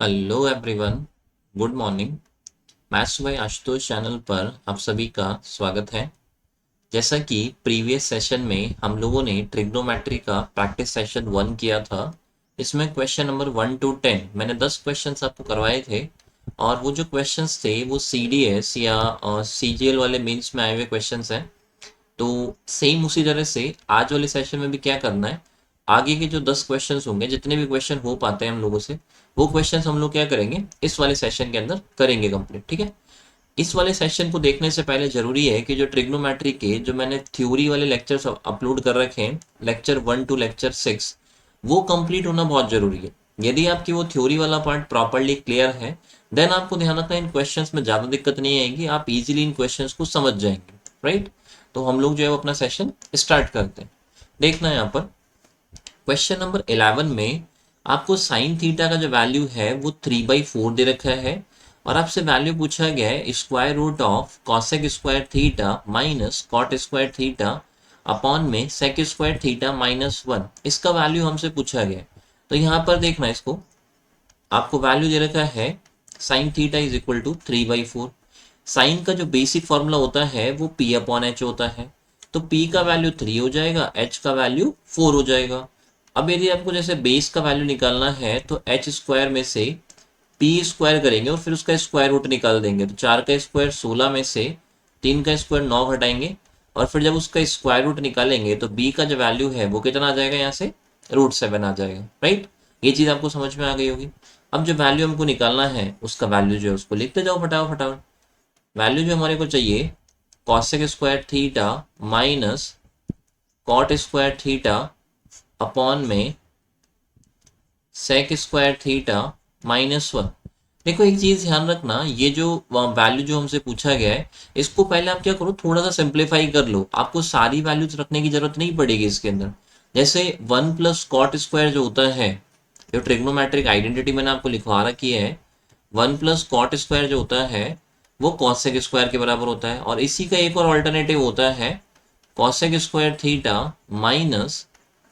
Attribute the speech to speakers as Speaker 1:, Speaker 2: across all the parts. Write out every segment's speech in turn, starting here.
Speaker 1: Hello everyone, good morning. Maths by Ashutosh channel पर आप सभी का स्वागत है। जैसा कि प्रीवियस सेशन में हम लोगों ने ट्रिग्नोमेट्री का प्रैक्टिस सेशन 1 किया था। इसमें क्वेश्चन नंबर 1 to 10 मैंने 10 क्वेश्चंस आपको करवाए थे। और वो जो क्वेश्चंस थे वो CDS या CGL वाले मेंस में आए हुए क्वेश्चंस हैं। तो सेम उसी तरह से आज वाले सेशन में भी क्या करना है, आगे के जो 10 क्वेश्चंस होंगे, जितने भी क्वेश्चन हो पाते हैं हम लोगों से, वो क्वेश्चंस हम लोग क्या करेंगे इस वाले सेशन के अंदर करेंगे कंप्लीट। ठीक है। इस वाले सेशन को देखने से पहले जरूरी है कि जो ट्रिग्नोमेट्री के जो मैंने थ्योरी वाले लेक्चर्स अपलोड कर रखे हैं, लेक्चर 1 to लेक्चर 6, वो कंप्लीट होना बहुत जरूरी है। यदि आपकी वो थ्योरी वाला पार्ट प्रॉपरली क्लियर है, देन आपको ध्यान रखना इन क्वेश्चंस में ज़्यादा दिक्कत नहीं आएगी, आप इजीली इन क्वेश्चंस को समझ जाएंगे। राइट। तो हम लोग जो है वो अपना सेशन स्टार्ट करते हैं। देखना है यहाँ पर क्वेश्चन नंबर 11 में आपको साइन थीटा का जो वैल्यू है वो 3/4 दे रखा है। और आपसे वैल्यू पूछा गया है square root of cosec square theta minus cot square theta upon में सेक स्क्वायर थीटा -1, इसका वैल्यू हमसे पूछा गया है। तो यहाँ पर देखना इसको, आपको वैल्यू दे रखा है sine theta is equal to 3/4। Sine का जो बेसिक फॉर्मूला होता है वो P/H होता है। तो P का वैल्यू 3 हो जाएगा, H का वैल्यू 4 हो जाएगा। अब यदि आपको जैसे बेस का वैल्यू निकालना है तो एच स्क्वायर में से पी स्क्वायर करेंगे और फिर उसका स्क्वायर रूट निकाल देंगे। तो 4 का स्क्वायर 16 में से 3 का स्क्वायर 9 घटाएंगे और फिर जब उसका स्क्वायर रूट निकालेंगे तो बी का जो वैल्यू है वो कितना आ जाएगा, यहाँ से √7 आ जाएगा। राइट। ये चीज़ आपको समझ में आ गई होगी। अब जो वैल्यू हमको निकालना है उसका वैल्यू जो है उसको लिखते जाओ फटाफट फटाफट। वैल्यू जो हमारे को चाहिए cosec square theta minus cot square theta upon में सेक स्क्वायर थीटा -1। देखो एक चीज ध्यान रखना, ये जो वैल्यू जो हमसे पूछा गया है, इसको पहले आप क्या करो, थोड़ा सा सिंप्लीफाई कर लो। आपको सारी वैल्यूज रखने की जरूरत नहीं पड़ेगी इसके अंदर। जैसे 1 प्लस कॉट स्क्वायर जो होता है, जो ट्रिग्नोमेट्रिक आइडेंटिटी मैंने आपको लिखवा रखी है, 1 प्लस कॉट स्क्वायर जो होता है वो कॉसेक स्क्वायर के बराबर होता है। और इसी का एक और ऑल्टरनेटिव होता है cosec square theta minus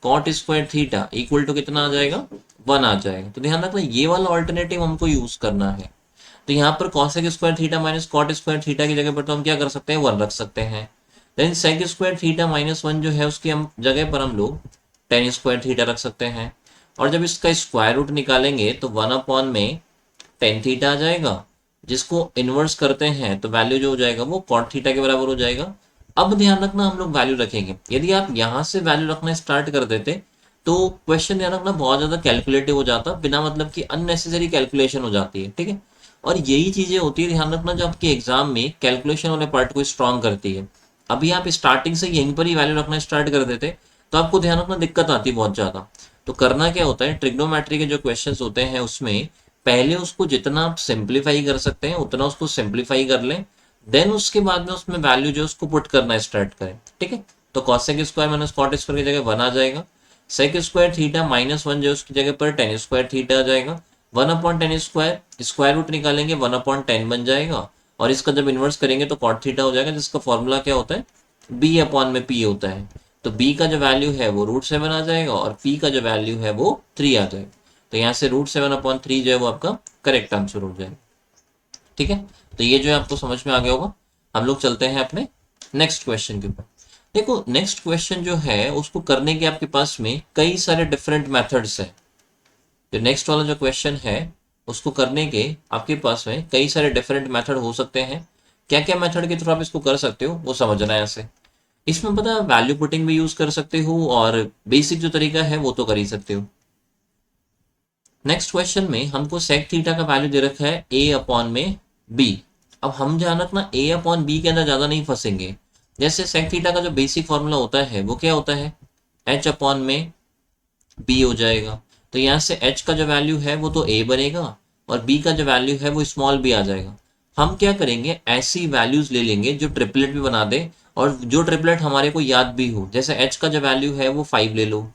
Speaker 1: cot square theta equal to कितना आ जाएगा, 1 आ जाएगा। तो ध्यान रखना ये वाला ऑल्टरनेटिव हमको यूज करना है। तो यहाँ पर cosec square theta minus cot square theta की जगह पर तो हम क्या कर सकते हैं, 1 रख सकते हैं। देन सेक स्क्वायर थीटा -1 जो है उसकी हम जगह पर हम लोग टेन स्क्वायर थीटा रख सकते हैं। और जब इसका स्क्वायर रूट निकालेंगे तो 1 अपॉन में टेन थीटा आ जाएगा, जिसको इन्वर्स करते हैं तो वैल्यू जो हो जाएगा वो कॉट थीटा के बराबर हो जाएगा। अब ध्यान रखना हम लोग वैल्यू रखेंगे, यदि आप यहाँ से वैल्यू रखना स्टार्ट कर देते तो क्वेश्चन ध्यान रखना बहुत ज्यादा कैलकुलेटिव हो जाता, बिना मतलब की अननेसेसरी कैलकुलेशन हो जाती है। ठीक है। और यही चीजें होती है, ध्यान रखना, जो आपके एग्जाम में कैलकुलेशन वाले पार्ट को स्ट्रॉन्ग करती है। अभी आप स्टार्टिंग से यहीं पर ही वैल्यू रखना स्टार्ट कर देते तो आपको ध्यान रखना दिक्कत आती बहुत ज्यादा। तो करना क्या होता है, ट्रिग्नोमेट्री के जो क्वेश्चंस होते हैं उसमें पहले उसको जितना आप सिंप्लीफाई कर सकते हैं उतना उसको सिंप्लीफाई कर लें। देन उसके बाद में उसमें वैल्यू जो उसको पुट करना स्टार्ट करें। ठीक है। तो cosec square minus cot square की जगह 1 आ जाएगा। सेक स्क्वायर थीटा -1 जो उसकी जगह पर टेन स्क्वायर थीटा आ जाएगा। 1/10 स्क्वायर, स्क्वायर रूट निकालेंगे 1/10 बन जाएगा। और इसका जब इन्वर्स करेंगे तो कॉट थीटा हो जाएगा, जिसका फॉर्मूला क्या होता है, B/P होता है। तो B का जो वैल्यू है वो √7 आ जाएगा और P का जो वैल्यू है वो 3 आ जाएगा। तो यहाँ से √7/3 जो है वो आपका करेक्ट आंसर हो जाएगा। ठीक है। तो ये जो है आपको समझ में आ गया होगा। हम लोग चलते हैं अपने नेक्स्ट क्वेश्चन के ऊपर। देखो नेक्स्ट क्वेश्चन जो है उसको करने के आपके पास में कई सारे डिफरेंट मेथड्स हैं। जो नेक्स्ट वाला जो क्वेश्चन है उसको करने के आपके पास में कई सारे डिफरेंट मेथड हो सकते हैं। क्या क्या मेथड के थ्रू आप इसको कर सकते हो वो समझना है ऐसे। इसमें पता है वैल्यू पुटिंग भी यूज कर सकते हो और बेसिक जो तरीका है वो तो कर ही सकते हो। नेक्स्ट क्वेश्चन में हमको सेक थीटा का वैल्यू दे रखा है A/B। अब हम ध्यान रखना A/B के अंदर ज्यादा नहीं फंसेंगे। जैसे सेक थीटा का जो बेसिक फॉर्मूला होता है वो क्या होता है, H/B हो जाएगा। तो यहाँ से H का जो वैल्यू है वो तो A बनेगा और B का जो वैल्यू है वो स्मॉल b आ जाएगा। हम क्या करेंगे, ऐसी वैल्यूज ले लेंगे जो ट्रिपलेट भी बना दे और जो ट्रिपलेट हमारे को याद भी हो। जैसे H का जो वैल्यू है वो 5 ले लो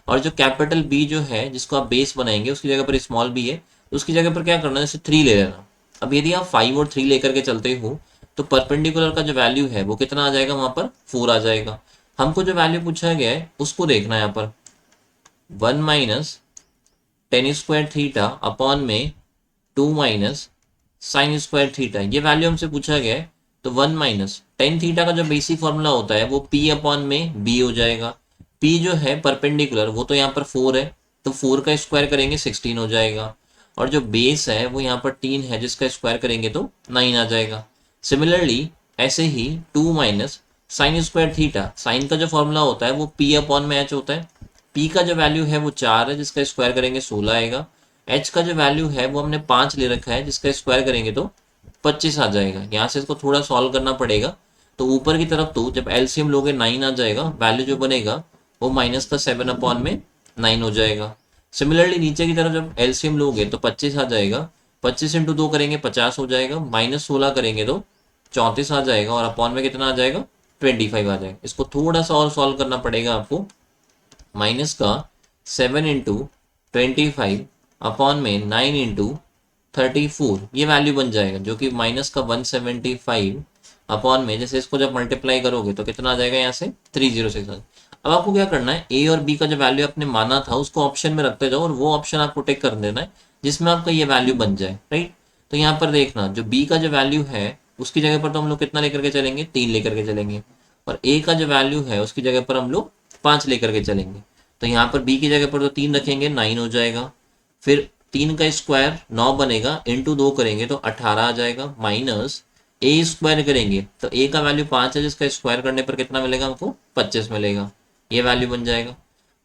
Speaker 1: और जो कैपिटल B जो है जिसको आप बेस बनाएंगे उसकी जगह पर स्मॉल b है, तो उसकी जगह पर क्या करना है, जैसे 3 ले लेना। अब यदि आप 5 और 3 लेकर के चलते हो तो परपेंडिकुलर का जो वैल्यू है वो कितना आ जाएगा, वहां पर 4 आ जाएगा। हमको जो वैल्यू पूछा गया है उसको देखना है यहाँ पर 1 - टेन स्क्वायर थीटा अपॉन में 2 माइनस साइन स्क्वायर थीटा, ये वैल्यू हमसे पूछा गया है। तो 1 माइनस टेन थीटा का जो बेसिक फॉर्मूला होता है वो पी अपॉन में बी हो जाएगा। पी जो है परपेंडिकुलर, वो तो यहाँ पर 4 है, तो 4 का स्क्वायर करेंगे 16 हो जाएगा। और जो बेस है वो यहाँ पर 3 है, जिसका स्क्वायर करेंगे तो 9 आ जाएगा। सिमिलरली ऐसे ही 2 minus sine square theta, sine का जो फॉर्मूला होता है वो पी अपॉन में एच होता है। पी का जो वैल्यू है वो 4 है, जिसका स्क्वायर करेंगे 16 आएगा। एच का जो वैल्यू है वो हमने 5 ले रखा है, जिसका स्क्वायर करेंगे तो 25 आ जाएगा। यहाँ से इसको थोड़ा सॉल्व करना पड़ेगा। तो ऊपर की तरफ तो जब एलसीएम लोगे 9 आ जाएगा, वैल्यू जो बनेगा वो माइनस का 7 अपॉन में 9 हो जाएगा। सिमिलरली नीचे की तरफ जब एलसीएम लोगे तो 25 आ जाएगा, 25 इंटू 2 करेंगे 50 हो जाएगा, माइनस 16 करेंगे तो 34 आ जाएगा, और अपॉन में कितना आ जाएगा 25 आ जाएगा। इसको थोड़ा सा और सॉल्व करना पड़ेगा आपको। माइनस का 7 इंटू 25 अपॉन में 9 इंटू 34, ये वैल्यू बन जाएगा, जो कि माइनस का 175 अपॉन में, जैसे इसको जब मल्टीप्लाई करोगे तो कितना आ जाएगा यहाँ से 306। अब आपको क्या करना है, ए और बी का जो वैल्यू आपने माना था उसको ऑप्शन में रखते जाओ, और वो ऑप्शन आपको टिक कर देना है जिसमें आपका ये वैल्यू बन जाए, राइट। तो यहाँ पर देखना, जो बी का जो वैल्यू है उसकी जगह पर तो हम लोग कितना लेकर के चलेंगे, 3 लेकर के चलेंगे। और ए का जो वैल्यू है उसकी जगह पर हम लोग 5 लेकर के चलेंगे। तो यहाँ पर बी की जगह पर तो 3 रखेंगे, 9 हो जाएगा। फिर 3 का स्क्वायर 9 बनेगा, इंटू 2 करेंगे तो 18 आ जाएगा, माइनस ए स्क्वायर करेंगे तो ए का वैल्यू 5 है, जिसका स्क्वायर करने पर कितना मिलेगा हमको 25 मिलेगा, ये वैल्यू बन जाएगा।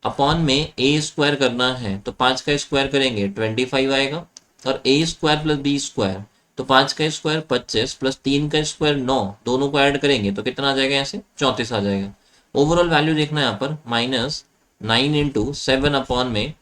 Speaker 1: अपॉन में ए स्क्वायर करना है तो 5 का स्क्वायर करेंगे 25 आएगा, और ए स्क्वायर प्लस बी स्क्वायर, तो 5 का स्क्वायर 25 प्लस 3 का स्क्वायर 9, दोनों को ऐड करेंगे तो कितना आ जाएगा यहाँ से 34 आ जाएगा। ओवरऑल वैल्यू देखना है यहाँ पर, माइनस 9 इंटू 7 अपॉन में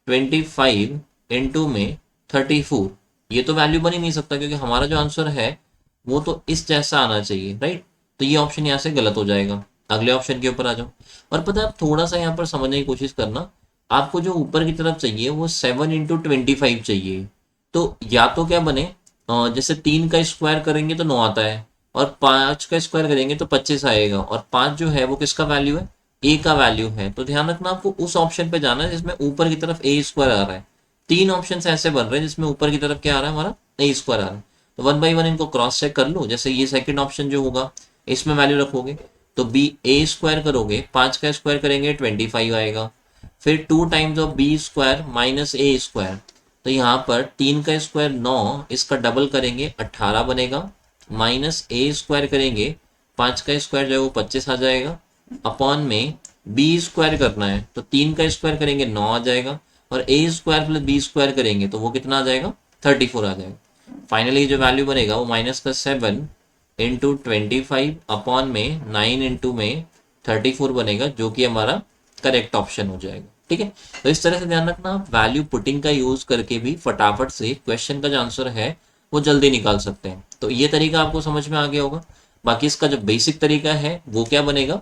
Speaker 1: 25 इंटू में 34। ये तो वैल्यू बन ही नहीं सकता, क्योंकि हमारा जो आंसर है वो तो इस जैसा आना चाहिए, राइट। तो ये ऑप्शन यहाँ से गलत हो जाएगा। अगले ऑप्शन के ऊपर आ जाओ। और पता है, आप थोड़ा सा यहाँ पर समझने की कोशिश करना, आपको जो ऊपर की तरफ चाहिए वो 7 इंटू 25 चाहिए। तो या तो क्या बने, जैसे 3 का स्क्वायर करेंगे तो 9 आता है, और 5 का स्क्वायर करेंगे तो 25 आएगा, और 5 जो है वो किसका वैल्यू है, ए का वैल्यू है। तो ध्यान रखना, आपको उस ऑप्शन पे जाना है जिसमें ऊपर की तरफ ए स्क्वायर आ रहा है। 3 ऑप्शन ऐसे बन रहे हैं जिसमें ऊपर की तरफ क्या आ रहा है, हमारा ए स्क्वायर आ रहा है। तो 1 बाई 1 इनको क्रॉस चेक कर लो। जैसे ये सेकंड ऑप्शन जो होगा इसमें वैल्यू रखोगे तो बी ए स्क्वायर करोगे, 5 का स्क्वायर करेंगे 25 आएगा। फिर 2 times of B square minus A square, तो यहाँ पर 3 का स्क्वायर 9, इसका डबल करेंगे 18 बनेगा, माइनस ए स्क्वायर करेंगे 5 का स्क्वायर जो है वो 25 आ जाएगा। अपॉन में बी स्क्वायर करना है तो 3 का स्क्वायर करेंगे 9 आ जाएगा, और ए स्क्वायर प्लस बी स्क्वायर करेंगे तो वो कितना आ जाएगा 34 आ जाएगा। फाइनली जो वैल्यू बनेगा वो माइनस का 7 इंटू 25 अपॉन में 9 इंटू में 34 बनेगा, जो कि हमारा करेक्ट ऑप्शन हो जाएगा। ठीक है, तो इस तरह से ध्यान रखना, वैल्यू पुटिंग का यूज करके भी फटाफट से क्वेश्चन का जो आंसर है वो जल्दी निकाल सकते हैं। तो ये तरीका आपको समझ में आ गया होगा। बाकी इसका जो बेसिक तरीका है वो क्या बनेगा,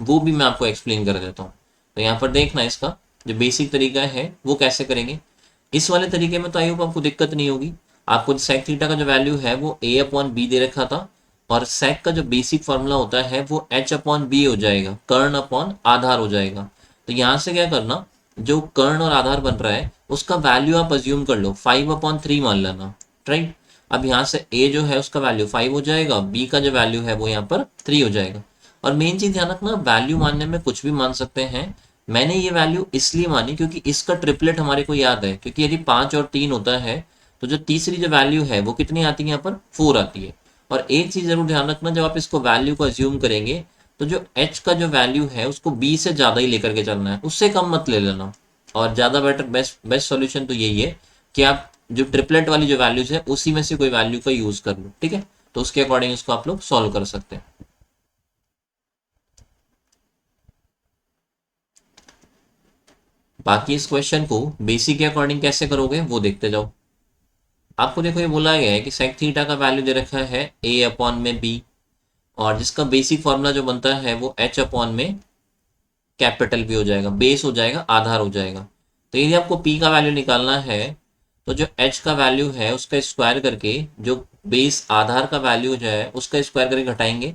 Speaker 1: वो भी मैं आपको एक्सप्लेन कर देता हूँ। तो यहाँ पर देखना, इसका जो बेसिक तरीका है वो कैसे करेंगे। इस वाले तरीके में तो आई होप आपको दिक्कत नहीं होगी। आपको सेक थीटा का जो वैल्यू है वो ए अपॉन बी दे रखा था, और सेक का जो बेसिक फॉर्मूला होता है वो एच अपॉन बी हो जाएगा, कर्ण अपॉन आधार हो जाएगा। तो यहाँ से क्या करना, जो कर्ण और आधार बन रहा है उसका वैल्यू आप अज्यूम कर लो, 5/3 मान लेना, राइट। अब यहाँ से ए जो है उसका वैल्यू 5 हो जाएगा, बी का जो वैल्यू है वो यहाँ पर 3 हो जाएगा। और मेन चीज ध्यान रखना, वैल्यू मानने में कुछ भी मान सकते हैं। मैंने ये वैल्यू इसलिए मानी क्योंकि इसका ट्रिपलेट हमारे को याद है, क्योंकि यदि 5 और 3 होता है तो जो तीसरी जो वैल्यू है वो कितनी आती है, यहाँ पर 4 आती है। और एक चीज जरूर ध्यान रखना, जब आप इसको वैल्यू को अज्यूम करेंगे तो जो h का जो वैल्यू है उसको b से ज्यादा ही लेकर के चलना है, उससे कम मत ले लेना। और ज्यादा बेटर बेस्ट बेस्ट सॉल्यूशन तो यही है कि आप जो ट्रिपलेट वाली जो वैल्यूज है उसी में से कोई वैल्यू का यूज कर लो, ठीक है। तो उसके अकॉर्डिंग इसको आप लोग सॉल्व कर सकते हैं। बाकी इस क्वेश्चन को बेसिक के अकॉर्डिंग कैसे करोगे वो देखते जाओ। आपको देखो ये बोला गया है कि सेक थीटा का वैल्यू दे रखा है ए अपॉन में बी, और जिसका बेसिक फॉर्मूला जो बनता है वो एच अपॉन में कैपिटल बी हो जाएगा, बेस हो जाएगा, आधार हो जाएगा। तो यदि आपको पी का वैल्यू निकालना है तो जो एच का वैल्यू है उसका स्क्वायर करके जो बेस आधार का वैल्यू जो है उसका स्क्वायर करके घटाएंगे,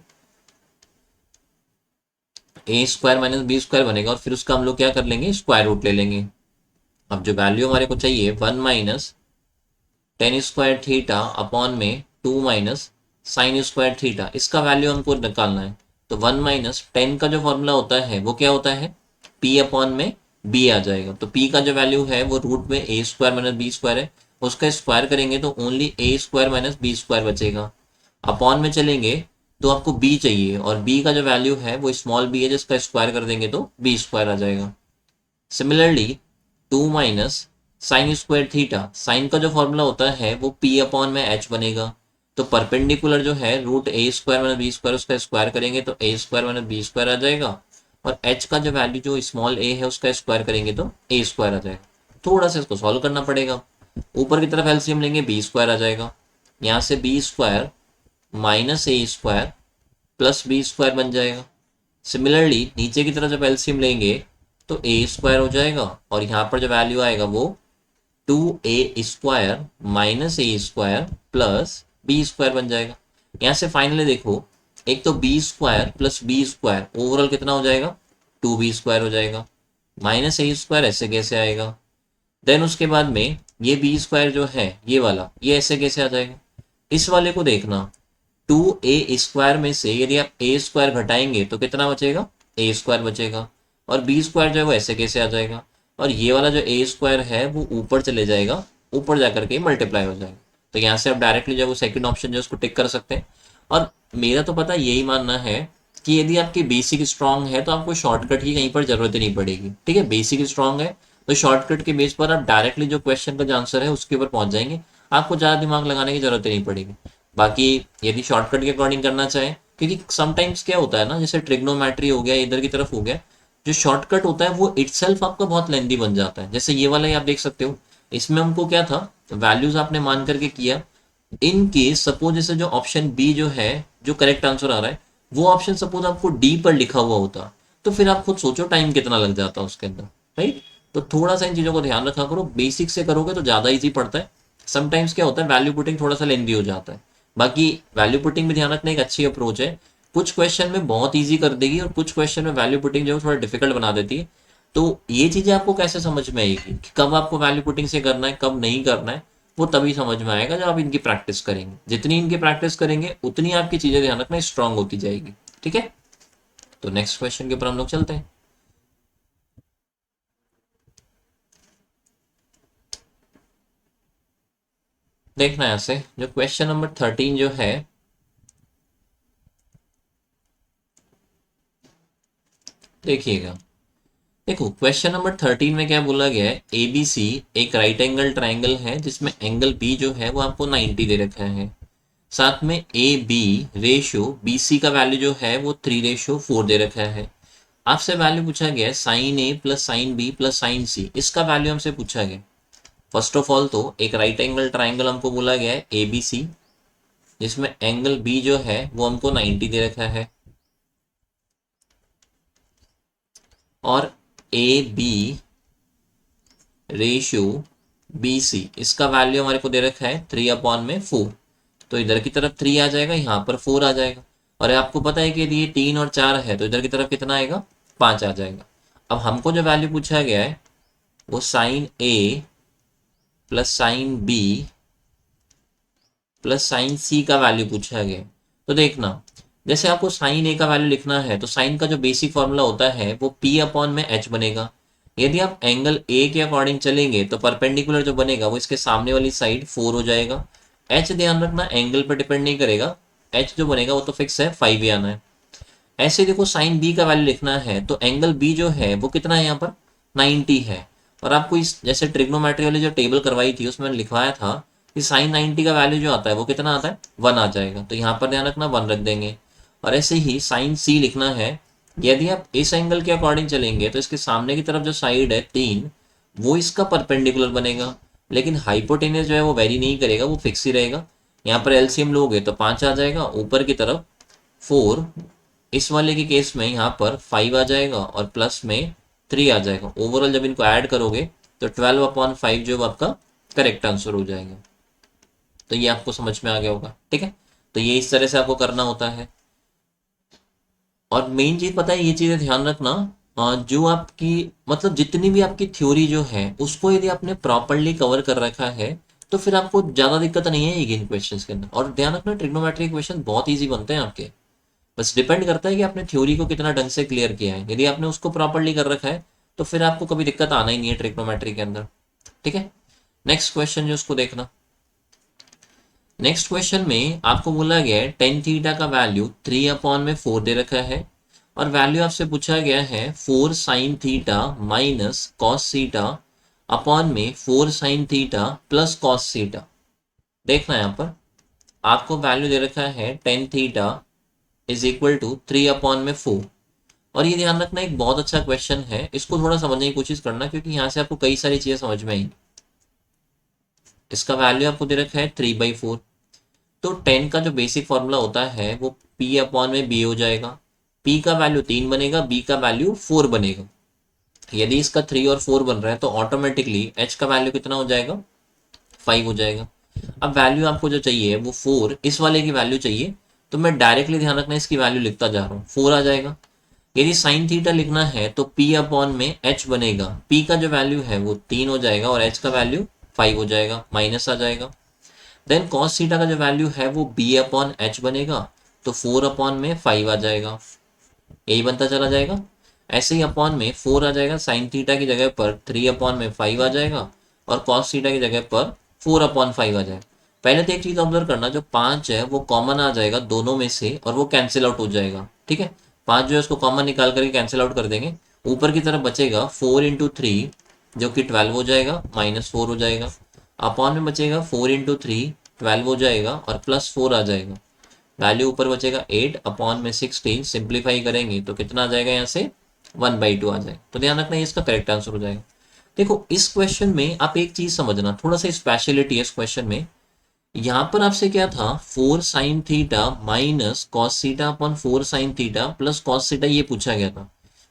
Speaker 1: ए स्क्वायर माइनस बी स्क्वायर बनेगा, और फिर उसका हम लोग क्या कर लेंगे, स्क्वायर रूट ले लेंगे। अब जो वैल्यू हमारे को चाहिए 1 minus ten square theta upon में 2 माइनस साइन स्क्वायर थीटा, इसका वैल्यू हमको निकालना है। तो 1 माइनस टेन का जो फॉर्मूला होता है वो क्या होता है, पी अपॉन में बी आ जाएगा। तो पी का जो वैल्यू है वो रूट में ए स्क्वायर माइनस बी स्क्वायर है, उसका स्क्वायर करेंगे तो ओनली ए स्क्वायर माइनस बी स्क्वायर बचेगा। अपॉन में चलेंगे तो आपको बी चाहिए, और बी का जो वैल्यू है वो स्मॉल बी है, जिसका स्क्वायर कर देंगे तो बी स्क्वायर आ जाएगा। Similarly 2 minus sine square theta, sine का जो फॉर्मूला होता है वो पी अपॉन में एच बनेगा। तो परपेंडिकुलर जो है रूट ए स्क्वायर माइनस बी स्क्वायर, उसका स्क्वायर करेंगे तो ए स्क्वायर माइनस बी स्क्वायर आ जाएगा, और एच का जो वैल्यू जो स्मॉल ए है उसका स्क्वायर करेंगे तो ए स्क्वायर आ जाएगा। थोड़ा सा इसको सॉल्व करना पड़ेगा। ऊपर की तरफ एलसीएम लेंगे, बी स्क्वायर आ जाएगा, यहाँ से B square minus A square plus B square बन जाएगा। सिमिलरली नीचे की तरफ जब एलसीएम लेंगे तो ए स्क्वायर हो जाएगा, और यहाँ पर जो वैल्यू आएगा वो 2a square minus A square plus B square बन जाएगा। यहाँ से फाइनली देखो, एक तो B square plus B square overall कितना हो जाएगा, 2b स्क्वायर हो जाएगा, माइनस ए स्क्वायर ऐसे कैसे आएगा। देन उसके बाद में ये बी स्क्वायर जो है ये वाला, ये ऐसे कैसे आ जाएगा। इस वाले को देखना, 2a स्क्वायर में से यदि आप ए स्क्वायर घटाएंगे तो कितना बचेगा, ए स्क्वायर बचेगा, और बी स्क्वायर जो है वो ऐसे कैसे आ जाएगा, और ये वाला जो ए स्क्वायर है वो ऊपर चले जाएगा, ऊपर जाकर के मल्टीप्लाई हो जाएगा। तो यहाँ से आप डायरेक्टली जो है वो सेकंड ऑप्शन जो है उसको टिक कर सकते हैं। और मेरा तो पता यही मानना है कि यदि आपकी बेसिक स्ट्रांग है तो आपको शॉर्टकट की कहीं पर जरूरत ही नहीं पड़ेगी। ठीक है, बेसिक स्ट्रांग है तो शॉर्टकट के बेस पर आप डायरेक्टली जो क्वेश्चन का जो आंसर है उसके ऊपर पहुंच जाएंगे, आपको ज़्यादा दिमाग लगाने की जरूरत ही नहीं पड़ेगी। बाकी यदि शॉर्टकट के अकॉर्डिंग करना चाहें, क्योंकि समटाइम्स क्या होता है ना, जैसे ट्रिग्नोमेट्री हो गया, इधर की तरफ हो गया, जो शॉर्टकट होता है वो इटसेल्फ आपका बहुत लेंदी बन जाता है। जैसे ये वाला ही आप देख सकते हो, इसमें हमको क्या था, वैल्यूज आपने मान करके किया। इन केस सपोज जैसे जो ऑप्शन बी जो है, जो करेक्ट आंसर आ रहा है, वो ऑप्शन सपोज आपको डी पर लिखा हुआ होता, तो फिर आप खुद सोचो टाइम कितना लग जाता उसके अंदर, राइट। तो थोड़ा सा इन चीज़ों को ध्यान रखा करो, बेसिक से करोगे तो ज़्यादा ईजी पड़ता है। समटाइम्स क्या होता है, वैल्यू पुटिंग थोड़ा सा लेंदी हो जाता है। बाकी वैल्यू पुटिंग में ध्यान रखना एक अच्छी अप्रोच है, कुछ क्वेश्चन में बहुत ईजी कर देगी और कुछ क्वेश्चन में वैल्यू पुटिंग जो है थोड़ा डिफिकल्ट बना देती है। तो ये चीज़ें आपको कैसे समझ में आएगी कि कब आपको वैल्यू पुटिंग से करना है, कब नहीं करना है, वो तभी समझ में आएगा जब आप इनकी प्रैक्टिस करेंगे। जितनी इनकी प्रैक्टिस करेंगे उतनी आपकी चीज़ें ध्यान रखना स्ट्रांग होती जाएगी। ठीक है, तो नेक्स्ट क्वेश्चन के ऊपर हम लोग चलते हैं। देखना है ऐसे, जो क्वेश्चन नंबर 13 जो है, देखिएगा। देखो क्वेश्चन नंबर 13 में क्या बोला गया है, ए बी सी एक राइट एंगल ट्राइंगल है जिसमें एंगल बी जो है वो आपको 90 दे रखा है। साथ में A B ratio B C का वैल्यू जो है वो 3:4 दे रखा है। आपसे वैल्यू पूछा गया है sine A plus sine B plus sine C, इसका वैल्यू हमसे पूछा गया। फर्स्ट ऑफ ऑल तो एक राइट एंगल ट्राइंगल हमको बोला गया है ए बी सी, जिसमें एंगल बी जो है वो हमको 90 दे रखा है, और A B ratio B C इसका वैल्यू हमारे को दे रखा है 3/4। तो इधर की तरफ 3 आ जाएगा, यहाँ पर 4 आ जाएगा, और आपको पता है कि यदि ये 3 और 4 है तो इधर की तरफ कितना आएगा, 5 आ जाएगा। अब हमको जो वैल्यू पूछा गया है वो sine A plus sine B plus sine C का वैल्यू पूछा गया है। तो देखना, जैसे आपको साइन ए का वैल्यू लिखना है तो साइन का जो बेसिक फॉर्मूला होता है वो पी अपॉन में एच बनेगा। यदि आप एंगल ए के अकॉर्डिंग चलेंगे तो परपेंडिकुलर जो बनेगा वो इसके सामने वाली साइड 4 हो जाएगा। एच ध्यान रखना एंगल पर डिपेंड नहीं करेगा, एच जो बनेगा वो तो फिक्स है, 5 ही आना है। ऐसे देखो साइन बी का वैल्यू लिखना है तो एंगल बी जो है वो कितना है, यहाँ पर 90 है। और आपको इस जैसे ट्रिग्नोमेट्री वाली जो टेबल करवाई थी उसमें लिखवाया था कि साइन 90 का वैल्यू जो आता है वो कितना आता है, 1 आ जाएगा। तो यहाँ पर ध्यान रखना 1 रख देंगे। और ऐसे ही साइन सी लिखना है, यदि आप इस एंगल के अकॉर्डिंग चलेंगे तो इसके सामने की तरफ जो साइड है 3, वो इसका परपेंडिकुलर बनेगा, लेकिन हाइपोटेनस जो है वो वेरी नहीं करेगा, वो फिक्स ही रहेगा। यहाँ पर एलसीएम लोगे तो 5 आ जाएगा, ऊपर की तरफ 4, इस वाले के केस में यहाँ पर 5 आ जाएगा और प्लस में 3 आ जाएगा। ओवरऑल जब इनको ऐड करोगे तो 12/5 जो आपका करेक्ट आंसर हो जाएगा। तो ये आपको समझ में आ गया होगा। ठीक है, तो ये इस तरह से आपको करना होता है। और मेन चीज पता है, ये चीजें ध्यान रखना, जो आपकी मतलब जितनी भी आपकी थ्योरी जो है उसको यदि आपने प्रॉपरली कवर कर रखा है तो फिर आपको ज़्यादा दिक्कत नहीं है इन क्वेश्चंस के अंदर। और ध्यान रखना ट्रिग्नोमेट्री क्वेश्चन बहुत ईजी बनते हैं आपके, बस डिपेंड करता है कि आपने थ्योरी को कितना ढंग से क्लियर किया है। यदि आपने उसको प्रॉपरली कर रखा है तो फिर आपको कभी दिक्कत आना ही नहीं है ट्रिग्नोमेट्री के अंदर। ठीक है, नेक्स्ट क्वेश्चन जो उसको देखना। नेक्स्ट क्वेश्चन में आपको बोला गया है टेन थीटा का वैल्यू 3/4 दे रखा है, और वैल्यू आपसे पूछा गया है 4 sine theta minus cos theta upon में 4 sine theta plus cos theta. देखना है यहाँ पर आपको वैल्यू दे रखा है tan theta is equal to 3/4। और ये ध्यान रखना एक बहुत अच्छा क्वेश्चन है, इसको थोड़ा समझने की कोशिश करना क्योंकि यहाँ से आपको कई सारी चीजें समझ में आएंगी। इसका वैल्यू आपको दे रखा है 3/4। तो 10 का जो बेसिक फॉर्मूला होता है वो P/b हो जाएगा। P का वैल्यू 3 बनेगा, B का वैल्यू 4 बनेगा। यदि इसका 3 और 4 बन रहा है तो ऑटोमेटिकली H का वैल्यू कितना हो जाएगा, 5 हो जाएगा। अब वैल्यू आपको जो चाहिए वो 4, इस वाले की वैल्यू चाहिए, तो मैं डायरेक्टली ध्यान रखना इसकी वैल्यू लिखता जा रहा हूँ, 4 आ जाएगा। यदि साइन थीटा लिखना है तो P/H बनेगा। P का जो वैल्यू है वो 3 हो जाएगा और H का वैल्यू 5 हो जाएगा, माइनस आ जाएगा। देन कॉस थीटा का जो वैल्यू है वो B/H बनेगा, तो 4/5 आ जाएगा, यही बनता चला जाएगा। ऐसे ही अपॉन में 4 आ जाएगा, साइन थीटा की जगह पर 3/5 आ जाएगा और कॉस थीटा की जगह पर 4/5 आ जाएगा। पहले तो एक चीज ऑब्जर्व करना, जो 5 है वो कॉमन आ जाएगा दोनों में से और वो कैंसिल आउट हो जाएगा। ठीक है, 5 जो है उसको कॉमन निकाल करके कैंसिल आउट कर देंगे। ऊपर की तरफ बचेगा 4 × 3 जो कि 12 हो जाएगा, -4 हो जाएगा। अपॉन में बचेगा 4 × 3 12 हो जाएगा और +4 आ जाएगा। वैल्यू ऊपर बचेगा 8 अपॉन में 16, सिंप्लीफाई करेंगे तो कितना आ जाएगा, यहाँ से 1/2 आ जाएगा। तो ध्यान रखना ये इसका करेक्ट आंसर हो जाएगा। देखो इस क्वेश्चन में आप एक चीज समझना, थोड़ा सा स्पेशलिटी है इस क्वेश्चन में। यहाँ पर आपसे क्या था, 4 sine theta minus cos theta upon 4 sine theta plus cos theta, ये पूछा गया था।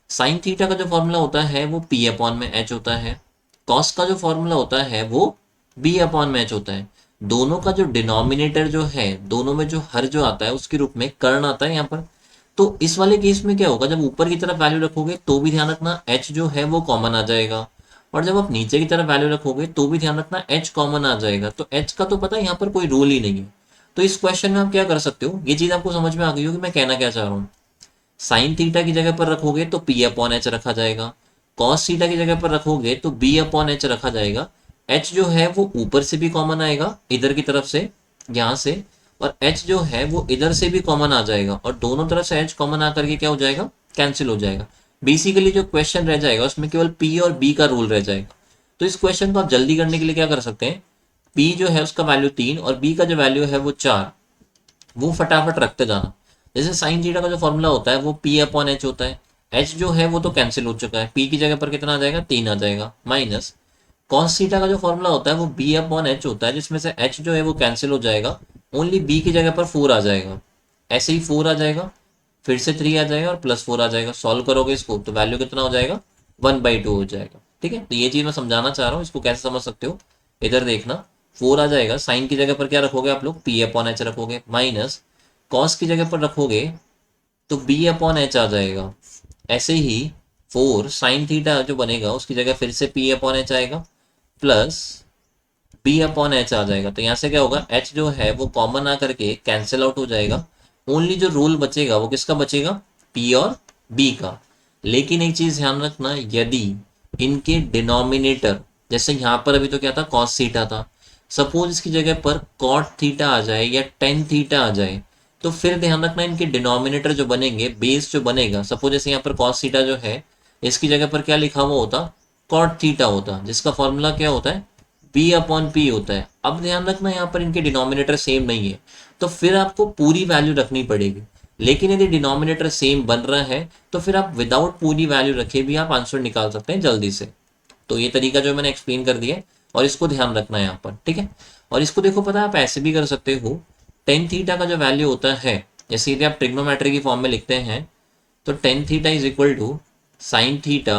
Speaker 1: साइन थीटा का जो फॉर्मूला होता है वो P/H होता है, कॉस का जो फॉर्मूला होता है वो B/H होता है। दोनों का जो डिनोमिनेटर जो है, दोनों में जो हर जो आता है उसके रूप में कर्ण आता है यहाँ पर। तो इस वाले केस में क्या होगा, जब ऊपर की तरफ वैल्यू रखोगे तो भी ध्यान रखना h जो है वो कॉमन आ जाएगा, और जब आप नीचे की तरफ वैल्यू रखोगे तो भी ध्यान रखना h कॉमन आ जाएगा। तो h का तो पता है यहाँ पर कोई रूल ही नहीं है। तो इस क्वेश्चन में आप क्या कर सकते हो, ये चीज आपको समझ में आ गई होगी मैं कहना क्या चाह रहा हूँ। साइन थीटा की जगह पर रखोगे तो P/H रखा जाएगा, कॉस थीटा की जगह पर रखोगे तो B/H रखा जाएगा। h जो है वो ऊपर से भी कॉमन आएगा इधर की तरफ से, यहाँ से, और h जो है वो इधर से भी कॉमन आ जाएगा, और दोनों तरफ से h कॉमन आकर के क्या हो जाएगा, कैंसिल हो जाएगा। बेसिकली जो क्वेश्चन रह जाएगा उसमें केवल p और b का रूल रह जाएगा। तो इस क्वेश्चन को आप जल्दी करने के लिए क्या कर सकते हैं, p जो है उसका वैल्यू 3 और b का जो वैल्यू है वो 4, वो फटाफट रखते जाना। जैसे साइन थीटा का जो फॉर्मूला होता है वो P/H होता है, h जो है वो तो कैंसिल हो चुका है, p की जगह पर कितना आ जाएगा, 3 आ जाएगा, माइनस कॉस थीटा का जो फॉर्मूला होता है वो B/H होता है, जिसमें से h जो है वो कैंसिल हो जाएगा, ओनली b की जगह पर 4 आ जाएगा। ऐसे ही 4 आ जाएगा, फिर से 3 आ जाएगा और +4 आ जाएगा। सॉल्व करोगे इसको तो वैल्यू कितना हो जाएगा, 1/2 हो जाएगा। ठीक है, तो ये चीज मैं समझाना चाह रहा हूँ, इसको कैसे समझ सकते हो इधर देखना। 4 आ जाएगा, साइन की जगह पर क्या रखोगे आप लोग, P/H रखोगे, माइनस कॉस की जगह पर रखोगे तो B/H आ जाएगा। ऐसे ही 4 साइन थीटा जो बनेगा उसकी जगह फिर से P/H आएगा, प्लस B/H आ जाएगा। तो यहाँ से क्या होगा, h जो है वो कॉमन आकर के कैंसिल आउट हो जाएगा, ओनली जो रूल बचेगा वो किसका बचेगा, p और b का। लेकिन एक चीज ध्यान रखना, यदि इनके डिनोमिनेटर, जैसे यहाँ पर अभी तो क्या था, कॉस थीटा था, सपोज इसकी जगह पर कॉट थीटा आ जाए या टेन थीटा आ जाए, तो फिर ध्यान रखना इनके डिनोमिनेटर जो बनेंगे, बेस जो बनेगा, सपोज जैसे यहाँ पर कॉस थीटा जो है इसकी जगह पर क्या लिखा हुआ होता, कॉट थीटा होता, जिसका फॉर्मूला क्या होता है, P/P होता है। अब ध्यान रखना यहाँ पर इनके डिनोमिनेटर सेम नहीं है, तो फिर आपको पूरी वैल्यू रखनी पड़ेगी। लेकिन यदि डिनोमिनेटर सेम बन रहा है तो फिर आप विदाउट पूरी वैल्यू रखे भी आप आंसर निकाल सकते हैं जल्दी से। तो ये तरीका जो मैंने एक्सप्लेन कर दिया है, और इसको ध्यान रखना है यहाँ पर। ठीक है, और इसको देखो पता है आप ऐसे भी कर सकते हो, टेन थीटा का जो वैल्यू होता है, जैसे यदि आप ट्रिग्नोमेट्री की फॉर्म में लिखते हैं तो tan theta is equal to sine theta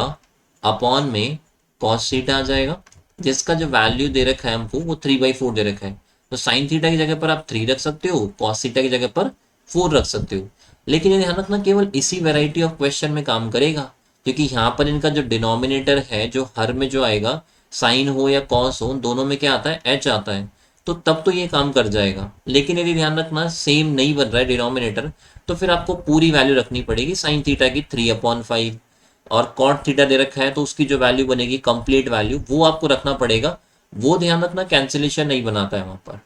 Speaker 1: upon में कॉस थीटा आ जाएगा, जिसका जो वैल्यू दे रखा है हमको वो 3/4 दे रखा है। तो साइन थीटा की जगह पर आप 3 रख सकते हो, कॉस थीटा की जगह पर 4 रख सकते हो। लेकिन ये ध्यान रखना केवल इसी वेराइटी ऑफ क्वेश्चन में काम करेगा, क्योंकि यहाँ पर इनका जो डिनोमिनेटर है, जो हर में जो आएगा, साइन हो या कॉस हो, दोनों में क्या आता है, h आता है। तो तब तो ये काम कर जाएगा। लेकिन यदि ध्यान रखना सेम नहीं बन रहा है डिनोमिनेटर, तो फिर आपको पूरी वैल्यू रखनी पड़ेगी साइन थीटा की 3/5, और कॉट थीटा दे रखा है तो उसकी जो वैल्यू बनेगी कंप्लीट वैल्यू वो आपको रखना पड़ेगा। वो ध्यान रखना कैंसिलेशन नहीं बनाता है वहां पर।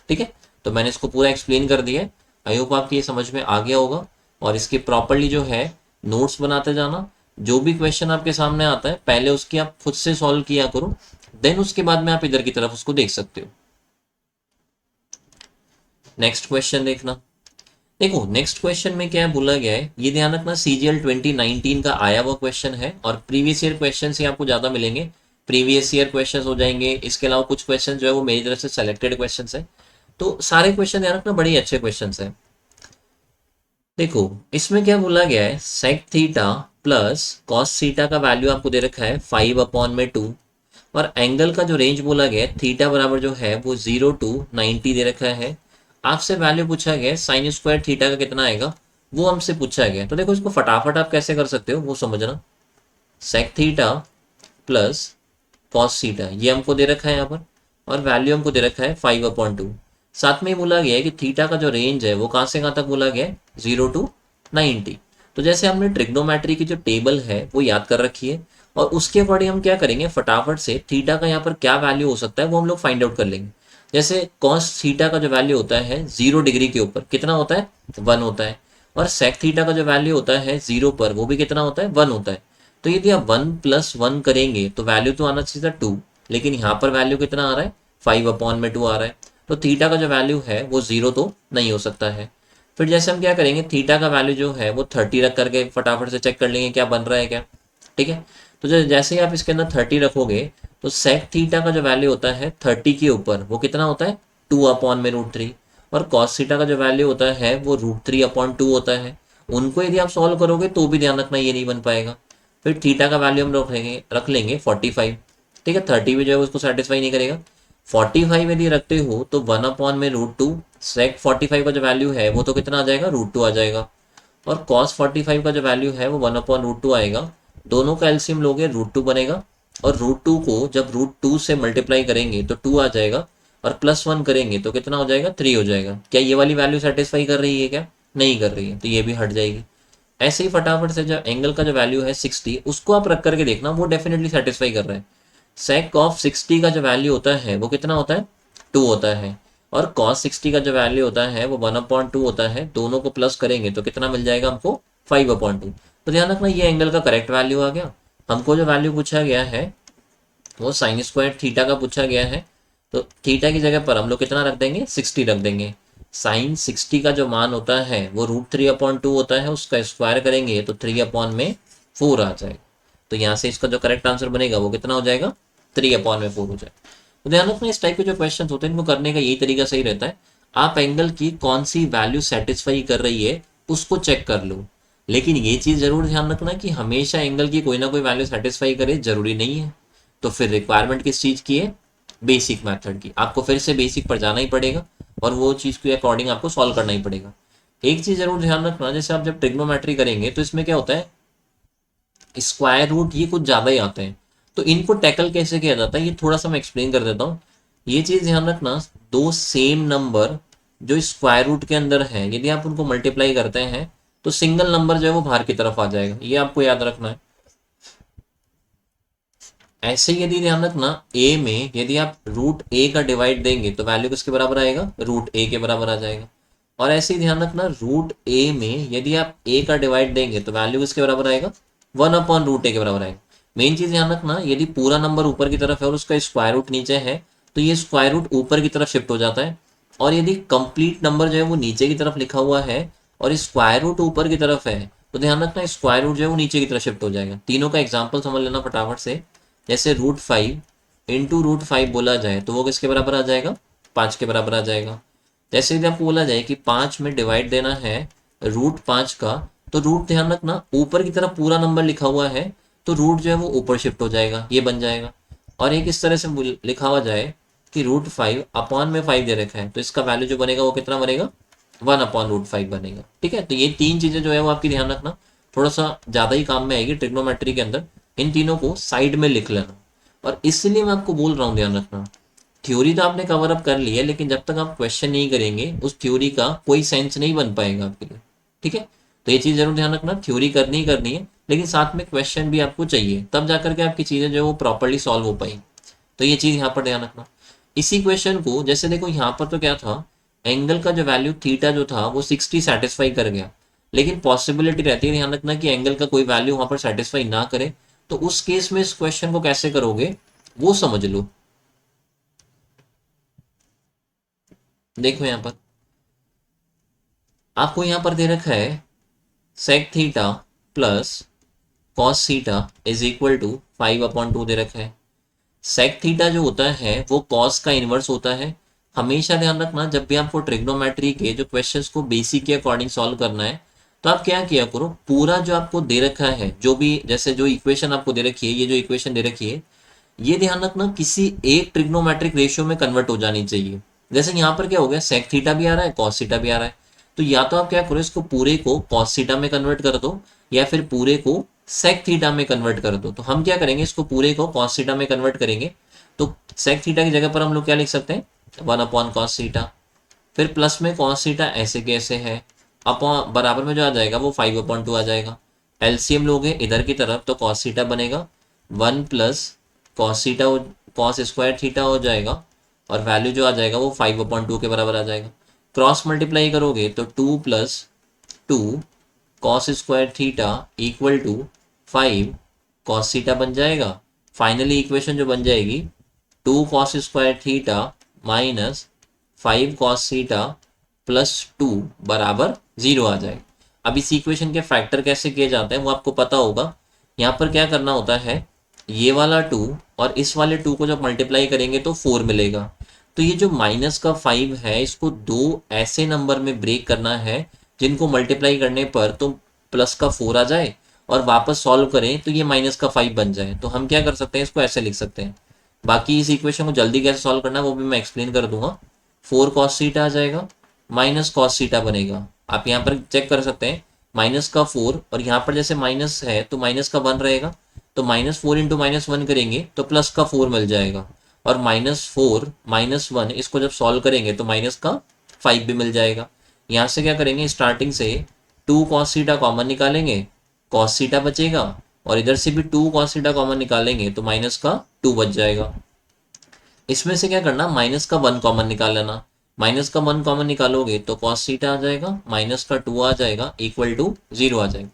Speaker 1: ठीक है, तो मैंने इसको पूरा एक्सप्लेन कर दिया है। आई होप आपकी ये समझ में आ गया होगा। और इसके प्रॉपरली जो है नोट्स बनाते जाना। जो भी क्वेश्चन आपके सामने आता है पहले उसकी आप खुद से सॉल्व किया करो, देन उसके बाद में आप इधर की तरफ उसको देख सकते हो। नेक्स्ट क्वेश्चन देखना। देखो नेक्स्ट क्वेश्चन में क्या बोला गया है, ये ध्यान रखना CGL 2019 का आया हुआ क्वेश्चन है, और प्रीवियस ईयर क्वेश्चन ही आपको ज्यादा मिलेंगे। प्रीवियस ईयर क्वेश्चन हो जाएंगे, इसके अलावा कुछ क्वेश्चन जो है वो मेरी तरफ से सेलेक्टेड क्वेश्चन है। तो सारे क्वेश्चन ध्यान रखना बड़े अच्छे क्वेश्चन है। देखो इसमें क्या बोला गया है, sec theta plus cos theta का वैल्यू आपको दे रखा है 5/2, और एंगल का जो रेंज बोला गया है थीटा बराबर जो है वो 0 to 90 दे रखा है। आपसे वैल्यू पूछा गया है साइन स्क्वायर थीटा का कितना आएगा, वो हमसे पूछा गया है। तो देखो इसको फटाफट आप कैसे कर सकते हो वो समझना। Sec theta plus cos theta ये हमको दे रखा है यहाँ पर, और वैल्यू हमको दे रखा है 5/2। साथ में ही बोला गया है कि थीटा का जो रेंज है वो कहाँ से कहाँ तक बोला गया है, 0 to 90। तो जैसे हमने ट्रिग्नोमेट्री की जो टेबल है वो याद कर रखी है, और उसके अकॉर्डिंग हम क्या करेंगे, फटाफट से थीटा का यहाँ पर क्या वैल्यू हो सकता है वो हम लोग फाइंड आउट कर लेंगे। जैसे कॉस थीटा का जो वैल्यू होता है 0 डिग्री के ऊपर कितना होता है, 1 होता है। और सेक थीटा का जो वैल्यू होता है 0 पर वो भी कितना होता है, 1 होता है। तो यदि आप 1+1 करेंगे तो वैल्यू तो आना चाहिए था 2, लेकिन यहाँ पर वैल्यू कितना आ रहा है, 5/2 आ रहा है। तो थीटा का जो वैल्यू है वो 0 तो नहीं हो सकता है। फिर जैसे हम क्या करेंगे, थीटा का वैल्यू जो है वो 30 रख करके फटाफट से चेक कर लेंगे क्या बन रहा है क्या। ठीक है, तो जैसे ही आप इसके अंदर 30 रखोगे तो सेक थीटा का जो वैल्यू होता है 30 के ऊपर वो कितना होता है, 2/√3। और कॉस थीटा का जो वैल्यू होता है वो √3/2 होता है। उनको यदि आप सॉल्व करोगे तो भी ध्यान रखना ये नहीं बन पाएगा। फिर थीटा का वैल्यू हम रख लेंगे 45। ठीक है, 30 भी जो है उसको सेटिस्फाई नहीं करेगा। 45 यदि रखते हो तो 1/√2, सेक 45 का जो वैल्यू है वो तो कितना आ जाएगा, √2 आ जाएगा। और cos 45 का जो वैल्यू है वो 1/√2 आएगा। दोनों का एलसीएम लोगे √2 बनेगा, और √2 को जब √2 से मल्टीप्लाई करेंगे तो 2 आ जाएगा, और +1 करेंगे तो कितना हो जाएगा, 3 हो जाएगा। क्या ये वाली वैल्यू सेटिस्फाई कर रही है, क्या नहीं कर रही है, तो ये भी हट जाएगी। ऐसे ही फटाफट से जो एंगल का जो वैल्यू है 60 उसको आप रख करके देखना, वो डेफिनेटली सेटिस्फाई कर रहा है। सेक ऑफ 60 का जो वैल्यू होता है वो कितना होता है, 2 होता है। और कॉस 60 का जो वैल्यू होता है वो 1/2 होता है। दोनों को प्लस करेंगे तो कितना मिल जाएगा हमको, 5/2। तो ध्यान रखना ये एंगल का करेक्ट वैल्यू आ गया। हमको जो वैल्यू पूछा गया है वो साइन स्क्वायर थीटा का पूछा गया है, तो थीटा की जगह पर हम लोग कितना रख देंगे, 60 रख देंगे। साइन 60 का जो मान होता है वो √3/2 होता है, उसका स्क्वायर करेंगे तो 3/4 आ जाएगा। तो यहाँ से इसका जो करेक्ट आंसर बनेगा वो कितना हो जाएगा, 3/4 हो जाएगा। तो ध्यान रखना इस टाइप के जो क्वेश्चन होते हैं इनको करने का यही तरीका सही रहता है। आप एंगल की कौन सी वैल्यू सेटिस्फाई कर रही है उसको चेक कर लो, लेकिन ये चीज जरूर ध्यान रखना कि हमेशा एंगल की कोई ना कोई वैल्यू सेटिस्फाई करे जरूरी नहीं है। तो फिर रिक्वायरमेंट किस चीज की है, बेसिक मेथड की। आपको फिर से बेसिक पर जाना ही पड़ेगा, और वो चीज के अकॉर्डिंग आपको सॉल्व करना ही पड़ेगा। एक चीज जरूर ध्यान रखना, जैसे आप जब ट्रिग्नोमेट्री करेंगे तो इसमें क्या होता है, स्क्वायर रूट ये कुछ ज्यादा ही आते हैं। तो इनको टैकल कैसे किया जाता है ये थोड़ा सा मैं एक्सप्लेन कर देता हूँ। ये चीज ध्यान रखना, दो सेम नंबर जो स्क्वायर रूट के अंदर है यदि आप उनको मल्टीप्लाई करते हैं तो सिंगल नंबर जो है वो बाहर की तरफ आ जाएगा, ये आपको याद रखना है। ऐसे ही यदि ध्यान रखना a में यदि आप √a का डिवाइड देंगे तो वैल्यू किसके बराबर आएगा, √a के बराबर आ जाएगा। और ऐसे ही ध्यान रखना √a में यदि आप a का डिवाइड देंगे तो वैल्यू किसके बराबर आएगा, 1/√a के बराबर आएगा। मेन चीज ध्यान रखना, यदि पूरा नंबर ऊपर की तरफ है और उसका स्क्वायर रूट नीचे है तो ये स्क्वायर रूट ऊपर की तरफ शिफ्ट हो जाता है। और यदि कंप्लीट नंबर जो है वो नीचे की तरफ लिखा हुआ है और स्क्वायर रूट ऊपर की तरफ है तो ध्यान रखना स्क्वायर रूट जो है वो नीचे की तरफ शिफ्ट हो जाएगा। तीनों का एग्जाम्पल समझ लेना फटाफट से। जैसे √5 इंटू √5 बोला जाए तो वो किसके बराबर आ जाएगा, 5 के बराबर आ जाएगा। जैसे यदि आपको बोला जाए कि 5 में डिवाइड देना है √5 का, तो रूट ध्यान रखना ऊपर की तरफ पूरा नंबर लिखा हुआ है तो रूट जो है वो ऊपर शिफ्ट हो जाएगा, ये बन जाएगा। और एक इस तरह से लिखा हुआ जाए कि √5 अपॉन में 5 दे रखा है तो इसका वैल्यू जो बनेगा वो कितना बनेगा, 1/√5 बनेगा। ठीक है, तो ये तीन चीजें जो है वो आपकी ध्यान रखना थोड़ा सा ज्यादा ही काम में आएगी ट्रिग्नोमेट्री के अंदर। इन तीनों को साइड में लिख लेना, और इसलिए मैं आपको बोल रहा हूँ ध्यान रखना थ्योरी तो आपने कवर अप कर ली है, लेकिन जब तक आप क्वेश्चन नहीं करेंगे उस थ्योरी का कोई सेंस नहीं बन पाएगा आपके लिए। ठीक है, तो ये चीज़ जरूर ध्यान रखना, थ्योरी करनी ही करनी है, लेकिन साथ में क्वेश्चन भी आपको चाहिए, तब जाकर के आपकी चीज़ें जो है वो प्रॉपरली सॉल्व हो पाई। तो ये चीज़ यहाँ पर ध्यान रखना। इसी क्वेश्चन को जैसे देखो यहाँ पर तो क्या था, एंगल का जो वैल्यू थीटा जो था वो 60 सेटिस्फाई कर गया, लेकिन पॉसिबिलिटी रहती है ध्यान रखना कि एंगल का कोई वैल्यू वहां पर सेटिस्फाई ना करे। तो उस केस में इस क्वेश्चन को कैसे करोगे वो समझ लो। देखो यहाँ पर आपको यहाँ पर दे रखा है sec theta plus cos theta is equal to 5/2 दे रखा है। सेक थीटा जो होता है वो कॉस का इनवर्स होता है। हमेशा ध्यान रखना जब भी आपको ट्रिग्नोमेट्री के जो क्वेश्चंस को बेसिक के अकॉर्डिंग सॉल्व करना है, तो आप क्या किया करो, पूरा जो आपको दे रखा है, जो भी जैसे जो इक्वेशन आपको दे रखी है, ये जो इक्वेशन दे रखी है, ये ध्यान रखना किसी एक ट्रिग्नोमेट्रिक रेशियो में कन्वर्ट हो जानी चाहिए। जैसे यहाँ पर क्या हो गया, सेक थीटा भी आ रहा है, कॉस थीटा भी आ रहा है, तो या तो आप क्या करो, इसको पूरे को कॉस थीटा में कन्वर्ट कर दो, या फिर पूरे को सेक थीटा में कन्वर्ट कर दो। तो हम क्या करेंगे, इसको पूरे को कॉस थीटा में कन्वर्ट करेंगे। तो सेक थीटा की जगह पर हम लोग क्या लिख सकते हैं, 1/cos थीटा, फिर प्लस में कॉस थीटा ऐसे कैसे है, अपॉन बराबर में जो आ जाएगा वो 5/2 आ जाएगा। एलसीएम लोगे इधर की तरफ तो कॉस थीटा बनेगा 1 plus cos theta, cos square theta हो जाएगा, और वैल्यू जो आ जाएगा वो 5/2 के बराबर आ जाएगा। क्रॉस मल्टीप्लाई करोगे तो 2 plus 2 cos square theta equal to 5 cos theta बन जाएगा। फाइनली इक्वेशन जो बन जाएगी 2 cos square theta minus 5 cos theta plus 2 बराबर 0 आ जाएगा। अब इस इक्वेशन के फैक्टर कैसे किए जाते हैं वो आपको पता होगा। यहाँ पर क्या करना होता है, ये वाला 2 और इस वाले 2 को जब मल्टीप्लाई करेंगे तो 4 मिलेगा। तो ये जो माइनस का 5 है, इसको दो ऐसे नंबर में ब्रेक करना है जिनको मल्टीप्लाई करने पर तो प्लस का 4 आ जाए, और वापस सॉल्व करें तो ये माइनस का 5 बन जाए। तो हम क्या कर सकते हैं, इसको ऐसे लिख सकते हैं। बाकी इस इक्वेशन को जल्दी कैसे सॉल्व करना है वो भी मैं एक्सप्लेन कर दूंगा। 4 कॉस थीटा आ जाएगा माइनस कॉस थीटा बनेगा। आप यहाँ पर चेक कर सकते हैं, माइनस का 4 और यहाँ पर जैसे माइनस है तो माइनस का 1 रहेगा, तो -4 इंटू -1 करेंगे तो प्लस का 4 मिल जाएगा, और -4 -1 इसको जब सॉल्व करेंगे तो माइनस का 5 भी मिल जाएगा। यहाँ से क्या करेंगे, स्टार्टिंग से 2 कॉस थीटा कॉमन निकालेंगे, कॉस थीटा बचेगा, और इधर से भी 2 कॉस थीटा कॉमन निकालेंगे तो माइनस का 2 बच जाएगा। इसमें से क्या करना, माइनस का 1 कॉमन निकाल लेना। माइनस का 1 कॉमन निकालोगे तो कॉस थीटा आ जाएगा, माइनस का 2 आ जाएगा, इक्वल टू 0 आ जाएगा।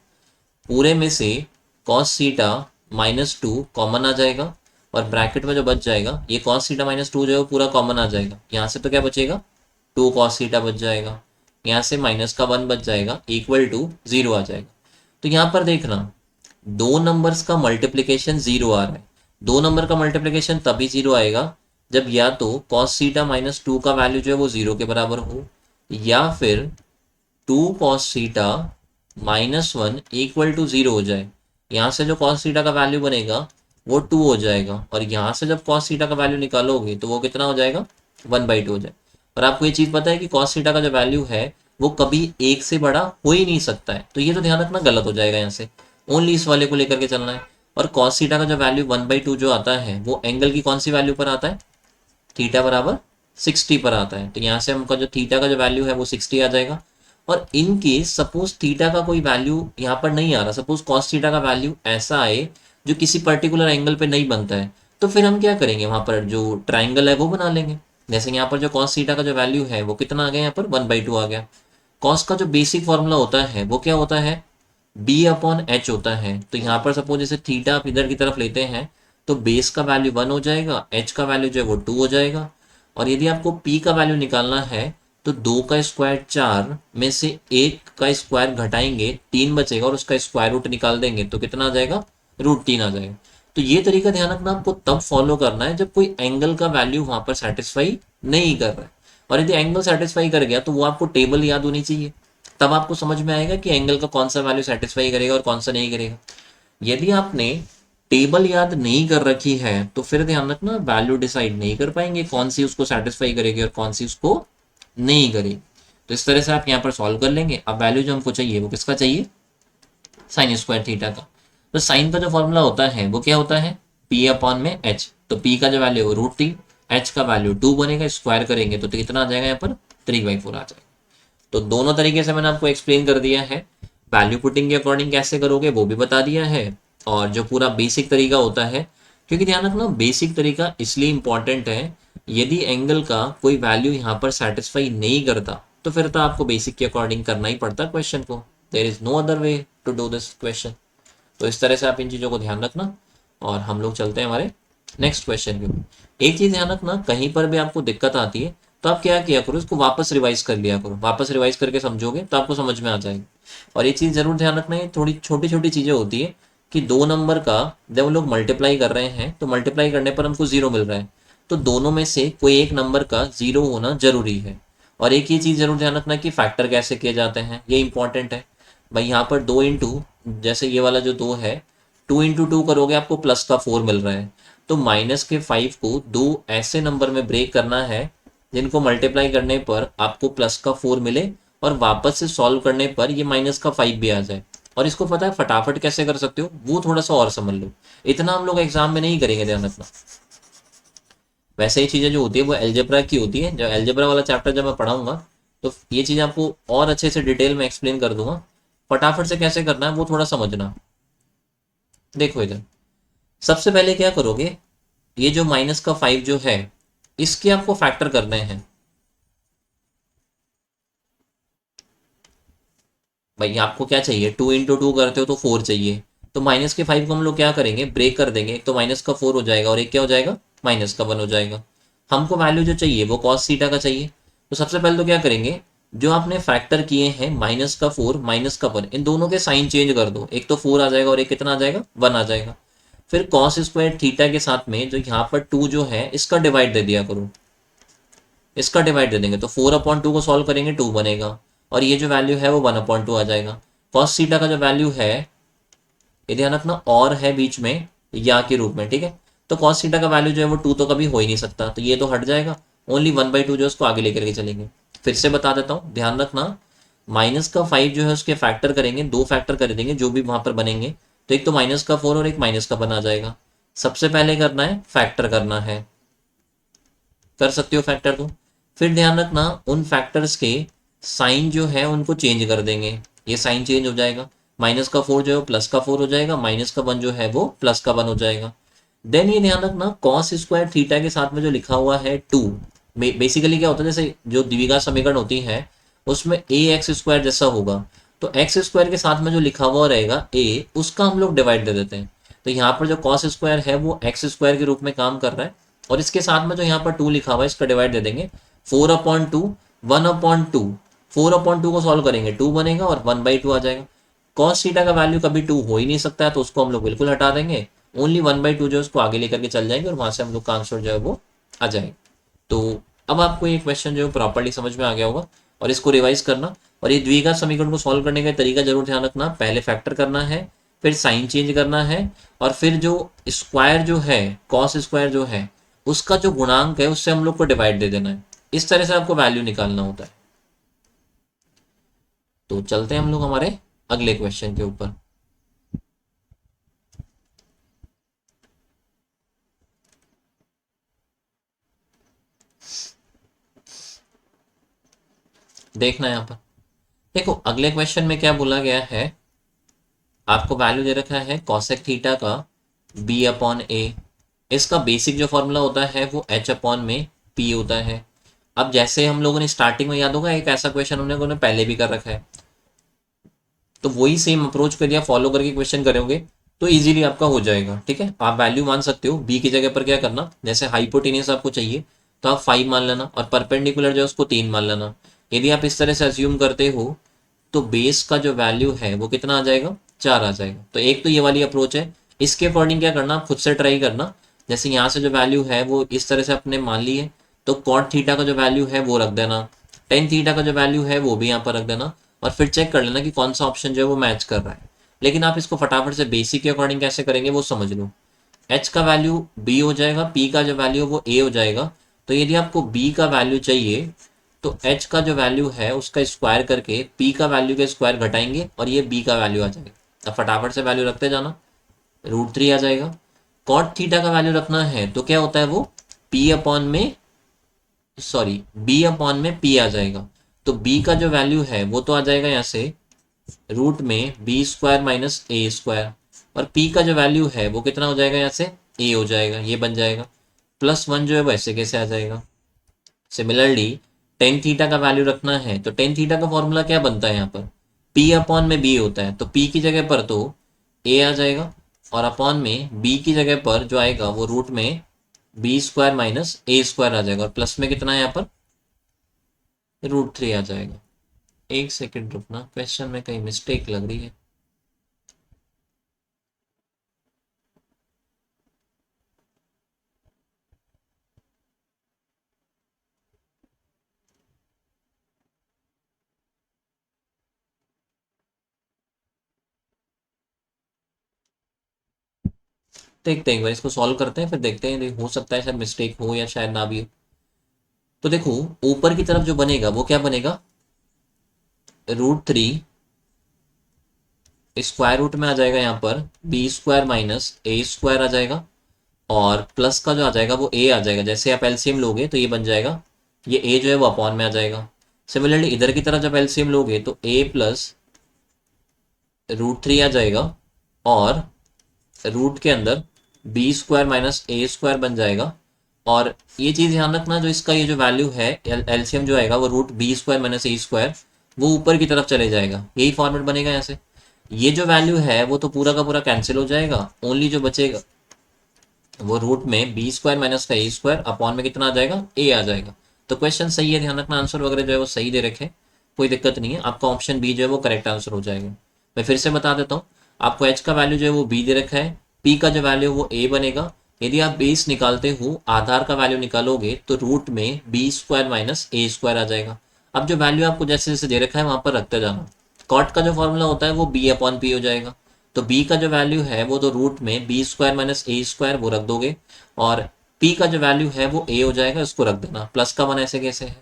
Speaker 1: पूरे में से कॉस थीटा -2 कॉमन आ जाएगा, और ब्रैकेट में जो बच जाएगा, ये कॉस थीटा -2 जो है वो पूरा कॉमन आ जाएगा। यहाँ से तो क्या बचेगा, 2 कॉस थीटा बच जाएगा, यहाँ से माइनस का 1 बच जाएगा, इक्वल टू 0 आ जाएगा। तो यहाँ पर देखना, दो नंबर्स का मल्टीप्लीकेशन 0 आ रहा है। दो नंबर का मल्टीप्लीकेशन तभी 0 आएगा जब या तो कॉस थीटा -2 का वैल्यू जो है वो 0 के बराबर हो, या फिर 2 कॉस थीटा -1 इक्वल टू 0 हो जाए। यहाँ से जो कॉस थीटा का वैल्यू बनेगा वो 2 हो जाएगा, और यहाँ से जब कॉस थीटा का वैल्यू निकालोगे तो वो कितना हो जाएगा, 1/2 हो जाए। और आपको ये चीज़ पता है कि कॉस थीटा का जो वैल्यू है वो कभी 1 से बड़ा हो ही नहीं सकता है, तो ये तो ध्यान रखना गलत हो जाएगा। यहाँ से ओनली इस वाले को लेकर के चलना है। और कॉस थीटा का जो वैल्यू 1/2 जो आता है वो एंगल की कौन सी वैल्यू पर आता है, थीटा बराबर 60 पर आता है। तो यहाँ से हमका जो थीटा का जो वैल्यू है वो 60 आ जाएगा। और इन केस सपोज थीटा का कोई वैल्यू यहाँ पर नहीं आ रहा, सपोज कॉस थीटा का वैल्यू ऐसा आए जो किसी पर्टिकुलर एंगल पे नहीं बनता है, तो फिर हम क्या करेंगे, वहां पर जो ट्राइंगल है वो बना लेंगे। जैसे यहाँ पर जो कॉस थीटा का जो वैल्यू है वो कितना आ गया, यहाँ पर 1/2 आ गया। कॉस का जो बेसिक फॉर्मूला होता है वो क्या होता है, B/H होता है। तो यहाँ पर सपोज जैसे थीटा आप इधर की तरफ लेते हैं तो बेस का वैल्यू 1 हो जाएगा, H का वैल्यू जो है वो 2 हो जाएगा। और यदि आपको P का वैल्यू निकालना है तो 2 का स्क्वायर 4 में से 1 का स्क्वायर घटाएंगे 3 बचेगा, और उसका स्क्वायर रूट निकाल देंगे तो कितना आ जाएगा, √3 आ जाएगा। तो ये तरीका ध्यान रखना आपको तब फॉलो करना है जब कोई एंगल का वैल्यू वहां पर सेटिस्फाई नहीं कर रहा है। और यदि एंगल सेटिस्फाई कर गया तो वो आपको टेबल याद होनी चाहिए, तब आपको समझ में आएगा कि एंगल का कौन सा वैल्यू सेटिस्फाई करेगा और कौन सा नहीं करेगा। यदि आपने टेबल याद नहीं कर रखी है तो फिर ध्यान रखना वैल्यू डिसाइड नहीं कर पाएंगे कौन सी उसको सेटिस्फाई करेगी और कौन सी उसको नहीं करेगी। तो इस तरह से आप यहाँ पर सॉल्व कर लेंगे। अब वैल्यू जो हमको चाहिए वो किसका चाहिए, साइन स्क्वायर थीटा का। तो साइन का जो फॉर्मूला होता है वो क्या होता है, P/H। तो P का जो वैल्यू है √3, एच का वैल्यू 2 बनेगा, स्क्वायर करेंगे तो कितना आ जाएगा यहाँ पर 3/4 आ जाएगा। तो दोनों तरीके से मैंने आपको एक्सप्लेन कर दिया है। वैल्यू पुटिंग के अकॉर्डिंग कैसे करोगे वो भी बता दिया है, और जो पूरा बेसिक तरीका होता है, क्योंकि ध्यान रखना बेसिक तरीका इसलिए इंपॉर्टेंट है, यदि एंगल का कोई वैल्यू यहाँ पर सेटिस्फाई नहीं करता तो फिर तो आपको बेसिक के अकॉर्डिंग करना ही पड़ता है क्वेश्चन को। There is no other way to do this question. तो इस तरह से आप इन चीज़ों को ध्यान रखना, और हम लोग चलते हैं हमारे नेक्स्ट क्वेश्चन के। एक चीज़ ध्यान रखना, कहीं पर भी आपको दिक्कत आती है तो आप क्या किया करो, इसको वापस रिवाइज कर लिया करो। वापस रिवाइज करके समझोगे तो आपको समझ में आ जाएगी। और ये चीज़ जरूर ध्यान रखना, ये थोड़ी छोटी छोटी चीज़ें होती है कि दो नंबर का जब हम लोग मल्टीप्लाई कर रहे हैं तो मल्टीप्लाई करने पर हमको जीरो मिल रहा है, तो दोनों में से कोई एक नंबर का जीरो होना जरूरी है। और एक ये चीज़ जरूर ध्यान रखना कि फैक्टर कैसे किए जाते हैं, ये इंपॉर्टेंट है। भाई यहाँ पर 2 इंटू, जैसे ये वाला जो 2 है, 2 इंटू 2 करोगे आपको प्लस का 4 मिल रहा है, तो -5 को दो ऐसे नंबर में ब्रेक करना है जिनको मल्टीप्लाई करने पर आपको +4 मिले, और वापस से सॉल्व करने पर ये -5 भी आ जाए। और इसको पता है फटाफट कैसे कर सकते हो, वो थोड़ा सा और समझ लो। इतना हम लोग एग्जाम में नहीं करेंगे, ध्यान रखना। वैसे ही चीज़ें जो होती है वो एल्जेब्रा की होती है। जब एल्जेब्रा वाला चैप्टर जब मैं पढ़ाऊंगा तो ये चीज़ आपको और अच्छे से डिटेल में एक्सप्लेन कर दूंगा। फटाफट से कैसे करना है वो थोड़ा समझना। देखो इधर, सबसे पहले क्या करोगे, ये जो -5 जो है इसके आपको फैक्टर करने हैं। भाई आपको क्या चाहिए, 2 इंटू 2 करते हो तो 4 चाहिए, तो -5 को हम लोग क्या करेंगे, ब्रेक कर देंगे। एक तो -4 हो जाएगा और एक क्या हो जाएगा, -1 हो जाएगा। हमको वैल्यू जो चाहिए वो cos थीटा का चाहिए। तो सबसे पहले तो क्या करेंगे, जो आपने फैक्टर किए हैं -4 -1, इन दोनों के साइन चेंज कर दो। एक तो 4 आ जाएगा और एक कितना आ जाएगा, 1 आ जाएगा। फिर कॉस स्क्वायर थीटा के साथ में जो यहाँ पर 2 जो है इसका डिवाइड दे दिया करो। इसका डिवाइड दे देंगे तो 4/2 को सॉल्व करेंगे 2 बनेगा, और ये जो वैल्यू है वो 1/2 आ जाएगा। कॉस थीटा का जो वैल्यू है, ये ध्यान रखना और है बीच में या के रूप में, ठीक है। तो कॉस थीटा का वैल्यू जो है वो 2 तो कभी हो ही नहीं सकता, तो ये तो हट जाएगा। ओनली 1/2 जो है उसको आगे लेकर के चलेंगे। फिर से बता देता हूँ, ध्यान रखना, -5 जो है उसके फैक्टर करेंगे, 2 फैक्टर कर देंगे जो भी वहां पर बनेंगे। तो एक तो -4 और एक -1 आ जाएगा। सबसे पहले करना है फैक्टर करना है, कर सकते हो फैक्टर को। फिर ध्यान रखना उन फैक्टर्स के साइन जो है उनको चेंज कर देंगे, ये साइन चेंज हो जाएगा। -4 जो है +4 हो जाएगा, -1 जो है वो +1 हो जाएगा। देन ये ध्यान रखना कॉस स्क्वायर थीटा के साथ में जो लिखा हुआ है 2, बेसिकली क्या होता है, जैसे जो द्विघात समीकरण होती है उसमें ax² जैसा होगा, तो x² के साथ में जो लिखा हुआ रहेगा a, उसका हम लोग डिवाइड दे देते हैं। तो यहाँ पर जो कॉस स्क्वायर है वो x² के रूप में काम कर रहा है, और इसके साथ में जो यहाँ पर 2 लिखा हुआ है इसका डिवाइड दे देंगे। 4/2 1/2, 4/2 को सॉल्व करेंगे 2 बनेगा और 1/2 आ जाएगा। कॉस थीटा का वैल्यू कभी 2 हो ही नहीं सकता है, तो उसको हम लोग बिल्कुल हटा देंगे। ओनली 1/2 जो है उसको आगे लेकर के चल जाएंगे, और वहां से हम लोग का आंसर जो है वो आ जाएगा। तो अब आपको ये क्वेश्चन जो है प्रॉपर्ली समझ में आ गया होगा, और इसको रिवाइज करना। और ये द्विघात समीकरण को सॉल्व करने का तरीका जरूर ध्यान रखना, पहले फैक्टर करना है, फिर साइन चेंज करना है, और फिर जो स्क्वायर जो है, कॉस स्क्वायर जो है उसका जो गुणांक है उससे हम लोग को डिवाइड दे देना है। इस तरह से आपको वैल्यू निकालना होता है। तो चलते हैं हम लोग हमारे अगले क्वेश्चन के ऊपर। देखना यहाँ पर, देखो अगले क्वेश्चन में क्या बोला गया है, आपको वैल्यू दे रखा है कॉसेक थीटा का b/a। इसका बेसिक जो फॉर्मूला होता है वो h/p होता है। अब जैसे हम लोगों ने स्टार्टिंग में, याद होगा एक ऐसा क्वेश्चन हम लोगों ने पहले भी कर रखा है, तो वही सेम अप्रोच कर दिया, फॉलो करके क्वेश्चन करोगे तो इजीली आपका हो जाएगा। ठीक है, आप वैल्यू मान सकते हो b की जगह पर क्या करना, जैसे हाइपोटेनियस आपको चाहिए तो आप 5 मान लेना, और परपेंडिकुलर जो है उसको 3 मान लेना। यदि आप इस तरह से अज्यूम करते हो तो बेस का जो वैल्यू है वो कितना आ जाएगा, 4 आ जाएगा। तो एक तो ये वाली अप्रोच है, इसके अकॉर्डिंग क्या करना, आप खुद से ट्राई करना। जैसे यहाँ से जो वैल्यू है वो इस तरह से आपने मान ली है, तो कॉट थीटा का जो वैल्यू है वो रख देना, टेन थीटा का जो वैल्यू है वो भी यहाँ पर रख देना, और फिर चेक कर लेना कि कौन सा ऑप्शन जो है वो मैच कर रहा है। लेकिन आप इसको फटाफट से बेसिक के अकॉर्डिंग कैसे करेंगे वो समझ लो। एच का वैल्यू बी हो जाएगा, पी का जो वैल्यू है वो ए हो जाएगा। तो यदि आपको बी का वैल्यू चाहिए तो एच का जो वैल्यू है उसका स्क्वायर करके पी का वैल्यू का स्क्वायर घटाएंगे और ये बी का वैल्यू आ जाएगा। अब फटाफट से वैल्यू रखते जाना, √3 आ जाएगा। कॉट थीटा का वैल्यू रखना है तो क्या होता है वो पी अपॉन में सॉरी बी अपॉन में पी आ जाएगा। तो बी का जो वैल्यू है वो तो आ जाएगा यहाँ से रूट में B square minus A square, और पी का जो वैल्यू है वो कितना हो जाएगा यहाँ से ए हो जाएगा, ये बन जाएगा। प्लस वन जो है वो ऐसे कैसे आ जाएगा। सिमिलरली टेन थीटा का वैल्यू रखना है तो टेन थीटा का फॉर्मूला क्या बनता है यहाँ पर, पी अपॉन में बी होता है, तो पी की जगह पर तो ए आ जाएगा, और अपॉन में बी की जगह पर जो आएगा वो रूट में B square minus A square आ जाएगा, और प्लस में कितना है यहाँ पर रूट थ्री आ जाएगा। एक सेकंड रुकना, क्वेश्चन में कहीं मिस्टेक लग रही है। देखते हैं एक बार इसको सॉल्व करते हैं, फिर देखते हैं, हो सकता है शायद मिस्टेक हो या शायद ना भी हो। तो देखो ऊपर की तरफ जो बनेगा वो क्या बनेगा, रूट थ्री स्क्वायर रूट में आ जाएगा यहाँ पर B square minus A square आ जाएगा, और प्लस का जो आ जाएगा वो ए आ जाएगा। जैसे आप एलसीएम लोगे तो ये बन जाएगा, ये ए जो है वो अपॉन में आ जाएगा। सिमिलरली इधर की तरफ जब एलसीएम लोगे तो ए प्लस रूट थ्री आ जाएगा, और रूट के अंदर B square minus A square बन जाएगा। और ये चीज़ ध्यान रखना, जो इसका ये जो वैल्यू है एलसीएम जो आएगा वो root B square minus A square वो ऊपर की तरफ चले जाएगा, यही फॉर्मेट बनेगा यहाँ से। ये जो वैल्यू है वो तो पूरा का पूरा कैंसिल हो जाएगा, ओनली जो बचेगा वो रूट में बी स्क्वायर माइनस का ए स्क्वायर अपॉन में कितना आ जाएगा ए आ जाएगा। तो क्वेश्चन सही है, ध्यान रखना आंसर वगैरह जो है वो सही दे रखे, कोई दिक्कत नहीं है, आपका ऑप्शन बी जो है वो करेक्ट आंसर हो जाएगा। मैं फिर से बता देता हूँ, आपको एच का वैल्यू जो है वो बी दे रखा है, पी का जो वैल्यू वो ए बनेगा। यदि आप बेस निकालते हो आधार का वैल्यू निकालोगे तो रूट में B square minus A square आ जाएगा। अब जो वैल्यू आपको जैसे जैसे दे रखा है वहां पर रखते जाना। कॉट का जो फॉर्मूला होता है वो बी अपॉन पी हो जाएगा, तो बी का जो वैल्यू है वो तो रूट में B square minus A square वो रख दोगे, और पी का जो वैल्यू है वो ए हो जाएगा, इसको रख देना, प्लस का वन ऐसे कैसे है।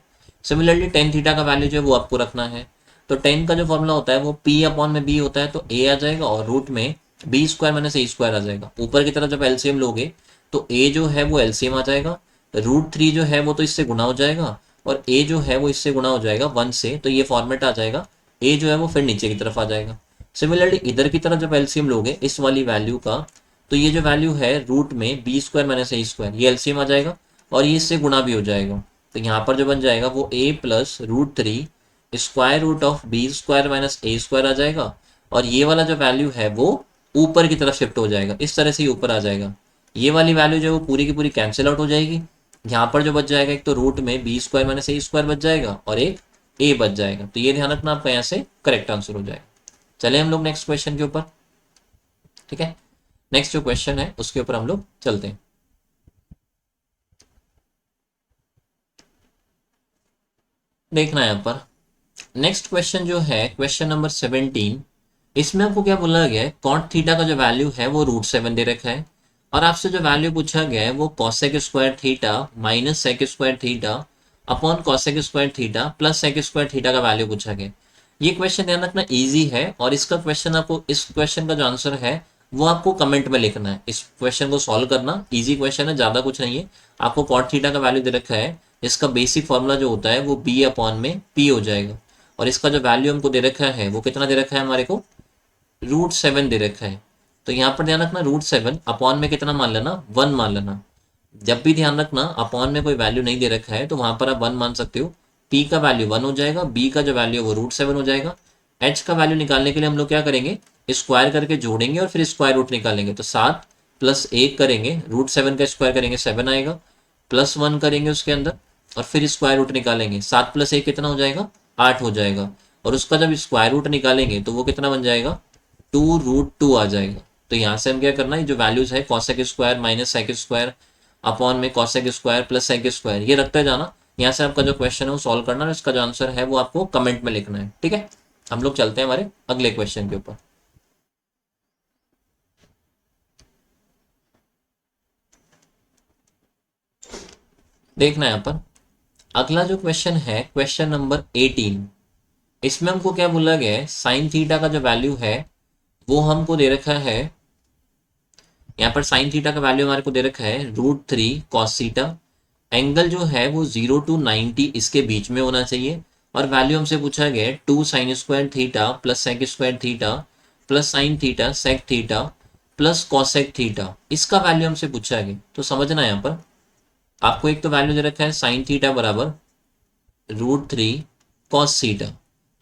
Speaker 1: सिमिलरली टेन थीटा का वैल्यू जो है वो आपको रखना है, तो टेन का जो फॉर्मूला होता है वो पी अपॉन में बी होता है, तो ए आ जाएगा और रूट में B square minus A square आ जाएगा। ऊपर की तरफ जब एलसीएम लोगे तो ए जो है वो एलसीएम आ जाएगा, रूट थ्री जो है वो तो इससे गुना हो जाएगा, और ए जो है वो इससे गुना हो जाएगा वन से, तो ये फॉर्मेट आ जाएगा, ए जो है वो फिर नीचे की तरफ आ जाएगा। सिमिलरली इधर की तरफ जब एलसीएम लोगे इस वाली वैल्यू का, तो ये जो वैल्यू है रूट में B square minus A square ये एलसीएम आ जाएगा, और ये इससे गुना भी हो जाएगा। तो यहाँ पर जो बन जाएगा वो A plus root three square root of B square minus A square आ जाएगा, और ये वाला जो वैल्यू है वो ऊपर की तरफ शिफ्ट हो जाएगा, इस तरह से ही ऊपर आ जाएगा। ये वाली वैल्यू जो है वो पूरी की पूरी कैंसिल आउट हो जाएगी। यहाँ पर जो बच जाएगा एक तो रूट में B square minus A square बच जाएगा, और एक ए बच जाएगा, तो ये ध्यान रखना आपका यहाँ से करेक्ट आंसर हो जाएगा। चले हम लोग नेक्स्ट क्वेश्चन के ऊपर, ठीक है। नेक्स्ट जो क्वेश्चन है उसके ऊपर हम लोग चलते हैं। देखना है यहाँ पर नेक्स्ट क्वेश्चन जो है क्वेश्चन नंबर 17। इसमें आपको क्या बोला गया है, कॉट थीटा का जो वैल्यू है वो रूट सेवन दे रखा है, और आपसे जो वैल्यू पूछा गया है वो cosec square theta minus sec square theta upon cosec square theta plus sec square theta का वैल्यू पूछा गया। ये क्वेश्चन ध्यान रखना इजी है, और इसका क्वेश्चन आपको, इस क्वेश्चन का जो आंसर है वो आपको कमेंट में लिखना है। इस क्वेश्चन को सॉल्व करना इजी क्वेश्चन है, ज्यादा कुछ नहीं है। आपको कॉट थीटा का वैल्यू दे रखा है, इसका बेसिक फॉर्मूला जो होता है वो बी अपॉन में पी हो जाएगा, और इसका जो वैल्यू हमको दे रखा है वो कितना दे रखा है हमारे को, रूट सेवन दे रखा है। तो यहाँ पर ध्यान रखना रूट सेवन अपॉन में कितना मान लेना, वन मान लेना। जब भी ध्यान रखना अपॉन में कोई वैल्यू नहीं दे रखा है तो वहां पर आप वन मान सकते हो। पी का वैल्यू वन हो जाएगा, बी का जो वैल्यू है वो रूट सेवन हो जाएगा। एच का वैल्यू निकालने के लिए हम लोग क्या करेंगे, स्क्वायर करके जोड़ेंगे और फिर स्क्वायर रूट निकालेंगे। तो सात प्लस एक करेंगे, रूट सेवन का स्क्वायर करेंगे सेवन आएगा, प्लस वन करेंगे उसके अंदर, और फिर स्क्वायर रूट निकालेंगे। सात प्लस एक कितना हो जाएगा, आठ हो जाएगा, और उसका जब स्क्वायर रूट निकालेंगे तो वो कितना बन जाएगा, टू रूट टू आ जाएगा। तो यहाँ से हम क्या करना है, जो वैल्यूज है cosec square minus sec square upon में cosec square plus sec square ये रखते जाना। यहाँ से आपका जो क्वेश्चन है वो सॉल्व करना है, इसका जो आंसर है वो आपको कमेंट में लिखना है, ठीक है। हम लोग चलते हैं हमारे अगले क्वेश्चन के ऊपर। देखना है यहाँ पर अगला जो क्वेश्चन है क्वेश्चन नंबर 18। इसमें हमको क्या बोला गया है, साइन थीटा का जो वैल्यू है वो हमको दे रखा है, यहाँ पर साइन थीटा का वैल्यू हमारे को दे रखा है root three cos theta angle जो है वो 0 to 90 इसके बीच में होना चाहिए। और वैल्यू हमसे पूछा गया है 2 sine square theta plus sec square theta plus sine theta sec theta plus cosec theta, इसका वैल्यू हमसे पूछा गया। तो समझना यहाँ पर आपको एक तो वैल्यू दे रखा है साइन थीटा बराबर √3 कॉस थीटा।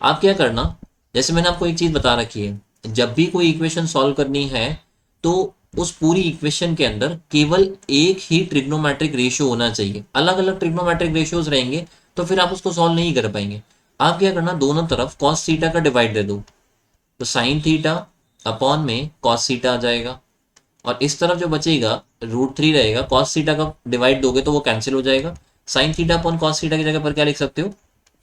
Speaker 1: आप क्या करना, जैसे मैंने आपको एक चीज बता रखी है, जब भी कोई इक्वेशन सॉल्व करनी है तो उस पूरी इक्वेशन के अंदर केवल एक ही ट्रिग्नोमेट्रिक रेशियो होना चाहिए। अलग अलग ट्रिग्नोमेट्रिक रेशियोज रहेंगे तो फिर आप उसको सॉल्व नहीं कर पाएंगे। आप क्या करना, दोनों तरफ कॉस थीटा का डिवाइड दे दो, तो साइन थीटा अपॉन में कॉस थीटा आ जाएगा। और इस तरफ जो बचेगा √3 रहेगा, कॉस थीटा का डिवाइड दोगे तो वो कैंसिल हो जाएगा। Sign theta upon cos theta की जगह पर क्या लिख सकते हो,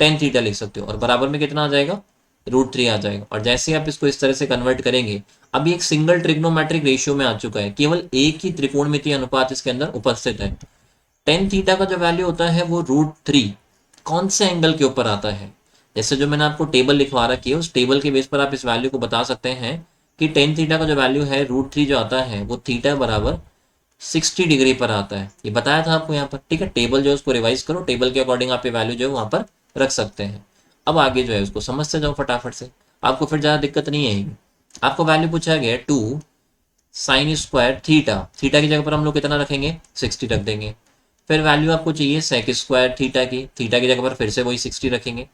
Speaker 1: टेन थीटा लिख सकते हो, और बराबर में कितना आ जाएगा, √3 आ जाएगा। और जैसे आप इसको इस तरह से कन्वर्ट करेंगे, अभी एक सिंगल ट्रिग्नोमेट्रिक रेशियो में आ चुका है, केवल एक ही त्रिकोणमितीय अनुपात इसके अंदर उपस्थित है। टेन थीटा का जो वैल्यू होता है वो √3 कौन से एंगल के ऊपर आता है, जैसे जो मैंने आपको टेबल लिखवा रखी है उस टेबल के बेस पर आप इस वैल्यू को बता सकते हैं कि टेन थीटा का जो वैल्यू है √3 जो आता है वो थीटा बराबर 60 डिग्री पर आता है। ये बताया था आपको यहाँ पर, ठीक है। टेबल जो है उसको रिवाइज करो, टेबल के अकॉर्डिंग आप ये वैल्यू जो है वहां पर रख सकते हैं। अब आगे जो है उसको समझते जाओ फटाफट से, आपको फिर ज़्यादा दिक्कत नहीं आएगी। आपको वैल्यू पूछा गया 2 साइन स्क्वायर थीटा, थीटा की जगह पर हम लोग कितना रखेंगे, 60 रख देंगे। फिर वैल्यू आपको चाहिए सेक स्क्वायर थीटा की, थीटा की जगह पर फिर से वही 60 रखेंगे।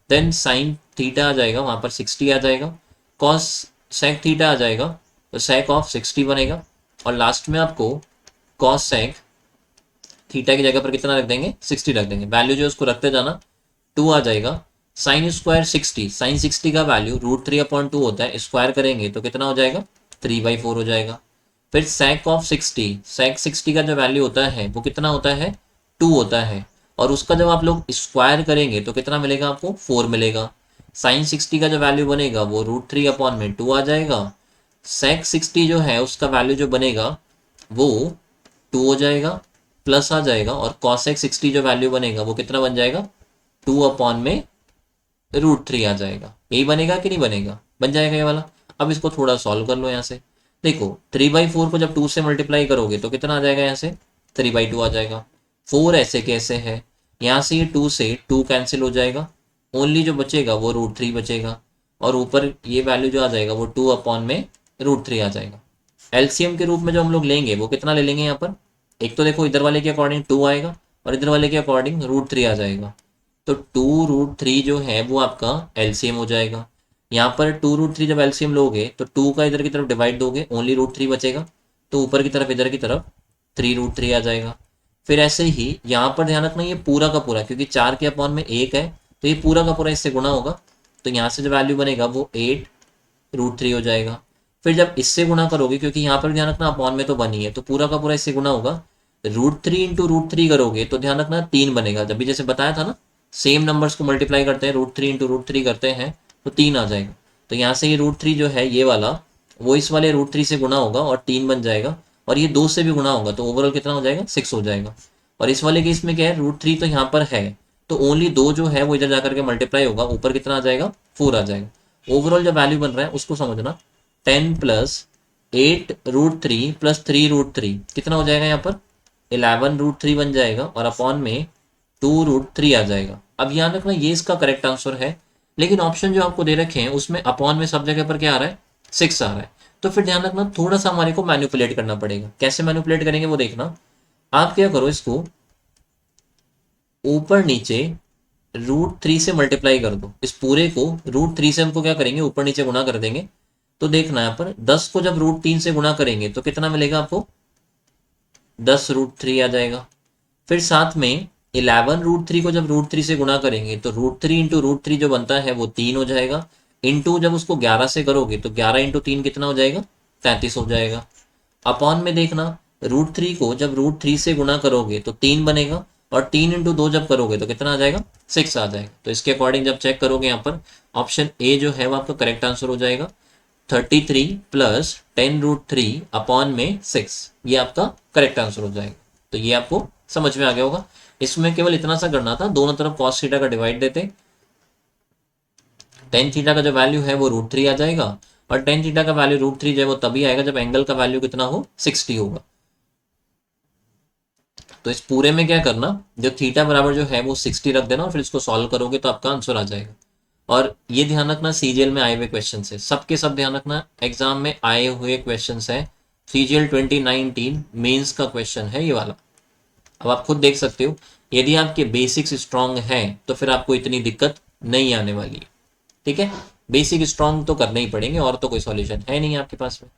Speaker 1: देन साइन थीटा आ जाएगा, वहां पर 60 आ जाएगा। कॉस सेक थीटा आ जाएगा, तो सेक ऑफ 60 बनेगा। और लास्ट में आपको कॉस सेक थीटा की जगह पर कितना रख देंगे, 60 रख देंगे। वैल्यू जो उसको रखते जाना, 2 आ जाएगा। साइन स्क्वायर 60, साइन 60 का वैल्यू √3/2 होता है, स्क्वायर करेंगे तो कितना हो जाएगा, 3/4 हो जाएगा। फिर सेक ऑफ 60, सेक 60 का जो वैल्यू होता है वो कितना होता है, 2 होता है। और उसका जब आप लोग स्क्वायर करेंगे तो कितना मिलेगा आपको, 4 मिलेगा। साइन 60 का जो वैल्यू बनेगा वो √3/2 आ जाएगा। सेक 60 जो है उसका वैल्यू जो बनेगा वो 2 हो जाएगा, प्लस आ जाएगा। और कॉसेक 60 जो वैल्यू बनेगा वो कितना बन जाएगा, 2/√3 आ जाएगा। यही बनेगा कि नहीं बनेगा, बन जाएगा ये वाला। अब इसको थोड़ा सॉल्व कर लो यहाँ से, देखो 3/4 को जब 2 से मल्टीप्लाई करोगे तो कितना आ जाएगा, यहाँ से 3/2 आ जाएगा। 4 ऐसे कैसे है, यहाँ से ये 2 से 2 कैंसिल हो जाएगा, ओनली जो बचेगा वो √3 बचेगा। और ऊपर ये वैल्यू जो आ जाएगा वो 2/√3 आ जाएगा। एलसीएम के रूप में जो हम लोग लेंगे वो कितना ले लेंगे यहाँ पर, एक तो देखो इधर वाले के अकॉर्डिंग 2 आएगा और इधर वाले के अकॉर्डिंग √3 आ जाएगा। तो 2√3 जो है वो आपका एलसीएम हो जाएगा। यहाँ पर 2√3 जब एलसीएम लोगे तो 2 का इधर की तरफ डिवाइड दोगे, ओनली √3 बचेगा। तो ऊपर की तरफ इधर की तरफ 3√3 आ जाएगा। फिर ऐसे ही यहाँ पर ध्यान रखना, ये पूरा का पूरा, क्योंकि 4 के अपॉन में 1 है तो ये पूरा का पूरा इससे गुणा होगा। तो यहाँ से जो वैल्यू बनेगा वो 8√3 हो जाएगा। फिर जब इससे गुणा करोगे, क्योंकि यहाँ पर ध्यान रखना अपॉन में तो बनी है, तो पूरा का पूरा इससे गुणा होगा। √3 इंटू √3 करोगे तो ध्यान रखना 3 बनेगा, जब भी जैसे बताया था ना, सेम नंबर्स को मल्टीप्लाई करते हैं, √3 इंटू √3 करते हैं तो 3 आ जाएगा। तो यहाँ से ये √3 जो है ये वाला, वो इस वाले √3 से गुणा होगा और 3 बन जाएगा। और ये 2 से भी गुणा होगा तो ओवरऑल कितना हो जाएगा, 6 हो जाएगा। और इस वाले केस में क्या है, √3 तो यहाँ पर है तो ओनली 2 जो है वो इधर जाकर के मल्टीप्लाई होगा, ऊपर कितना आ जाएगा, 4 आ जाएगा। ओवरऑल जो वैल्यू बन रहा है उसको समझना, 10 प्लस 8√3 प्लस 3√3 कितना हो जाएगा, यहाँ पर 11√3 बन जाएगा। और अपॉन में 2√3 आ जाएगा। अब याद रखना ये इसका करेक्ट आंसर है, लेकिन ऑप्शन जो आपको दे रखे हैं उसमें अपॉन में सब जगह पर क्या आ रहा है, 6 आ रहा है। तो फिर ध्यान रखना थोड़ा सा हमारे को मैनिपुलेट करना पड़ेगा। कैसे मैनिपुलेट करेंगे वो देखना, आप क्या करो, इसको ऊपर नीचे √3 से मल्टीप्लाई कर दो, इस पूरे को √3 से हमको क्या करेंगे, ऊपर नीचे गुणा कर देंगे। तो देखना यहाँ पर 10 को जब √3 से गुणा करेंगे तो कितना मिलेगा आपको, 10√3 आ जाएगा। फिर साथ में 11√3 को जब √3 से गुणा करेंगे तो √3 इंटू √3 जो बनता है वो 3 हो जाएगा। इंटू जब उसको 11 से करोगे तो 11 इंटू 3 कितना हो जाएगा, 33 हो जाएगा। अपॉन में देखना, √3 को जब √3 से गुणा करोगे तो 3 बनेगा, और 3 इंटू 2 जब करोगे तो कितना आ जाएगा, 6 आ जाएगा। तो इसके अकॉर्डिंग जब चेक करोगे यहाँ पर ऑप्शन ए जो है वो आपका करेक्ट आंसर हो जाएगा। 33 प्लस 10√3 अपॉन में 6, ये आपका करेक्ट आंसर हो जाएगा। तो ये आपको समझ में आ गया होगा। इसमें केवल इतना सा करना था, दोनों तरफ कॉस थीटा का डिवाइड देते, टेन थीटा का जो वैल्यू है वो √3 आ जाएगा। और टेन थीटा का वैल्यू √3 जो है वो तभी आएगा जब एंगल का वैल्यू कितना हो, 60 होगा। तो इस पूरे में क्या करना, जो थीटा बराबर जो है वो 60 रख देना और फिर इसको सॉल्व करोगे तो आपका आंसर आ जाएगा। और ये ध्यान रखना सीजीएल में आए हुए क्वेश्चन है, सबके सब ध्यान रखना एग्जाम में आए हुए क्वेश्चन है। सीजीएल 2019 मेंस का क्वेश्चन है ये वाला। अब आप खुद देख सकते हो, यदि आपके बेसिक्स स्ट्रांग हैं तो फिर आपको इतनी दिक्कत नहीं आने वाली है। ठीक है, बेसिक स्ट्रांग तो करने ही पड़ेंगे, और तो कोई सॉल्यूशन है नहीं आपके पास में।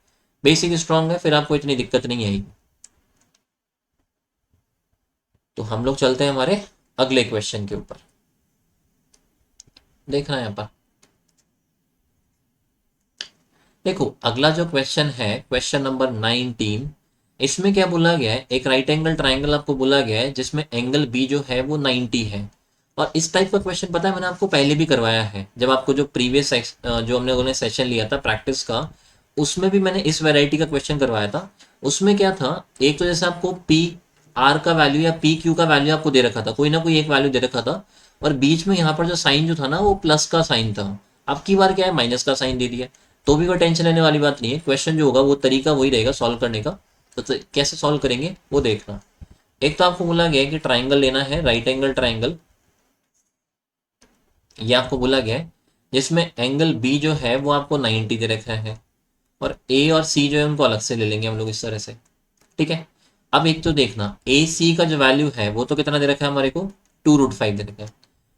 Speaker 1: बेसिक स्ट्रांग है फिर आपको इतनी दिक्कत नहीं आएगी। तो हम लोग चलते हैं हमारे अगले क्वेश्चन के ऊपर। देखना है यहाँ पर, देखो अगला जो क्वेश्चन है क्वेश्चन नंबर 19। इसमें क्या बोला गया है, एक राइट एंगल ट्राइंगल आपको बोला गया है जिसमें एंगल बी जो है वो 90 है। और इस टाइप का क्वेश्चन पता है मैंने आपको पहले भी करवाया है, जब आपको जो प्रीवियस जो हमने उन्हें सेशन लिया था प्रैक्टिस का, उसमें भी मैंने इस वैरायटी का क्वेश्चन करवाया था। उसमें क्या था, एक तो जैसे आपको पी आर का वैल्यू या पी क्यू का वैल्यू आपको दे रखा था, कोई ना कोई एक वैल्यू दे रखा था, और बीच में यहाँ पर जो साइन जो था ना वो प्लस का साइन था। अब की बार क्या है, माइनस का साइन दे दिया, तो भी कोई टेंशन लेने वाली बात नहीं है। क्वेश्चन जो होगा वो तरीका वही रहेगा सॉल्व करने का। तो कैसे सॉल्व करेंगे वो देखना। एक तो आपको बोला गया है कि ट्राइंगल लेना है, राइट एंगल ट्राइंगल, ये आपको बोला गया है जिसमें एंगल बी जो है वो आपको 90 दे रखा है, और ए और सी जो है उनको अलग से ले लेंगे हम लोग इस तरह से। ठीक है, अब एक तो देखना ए सी का जो वैल्यू है वो तो कितना दे रखा है हमारे को, 2√5 दे रखा है।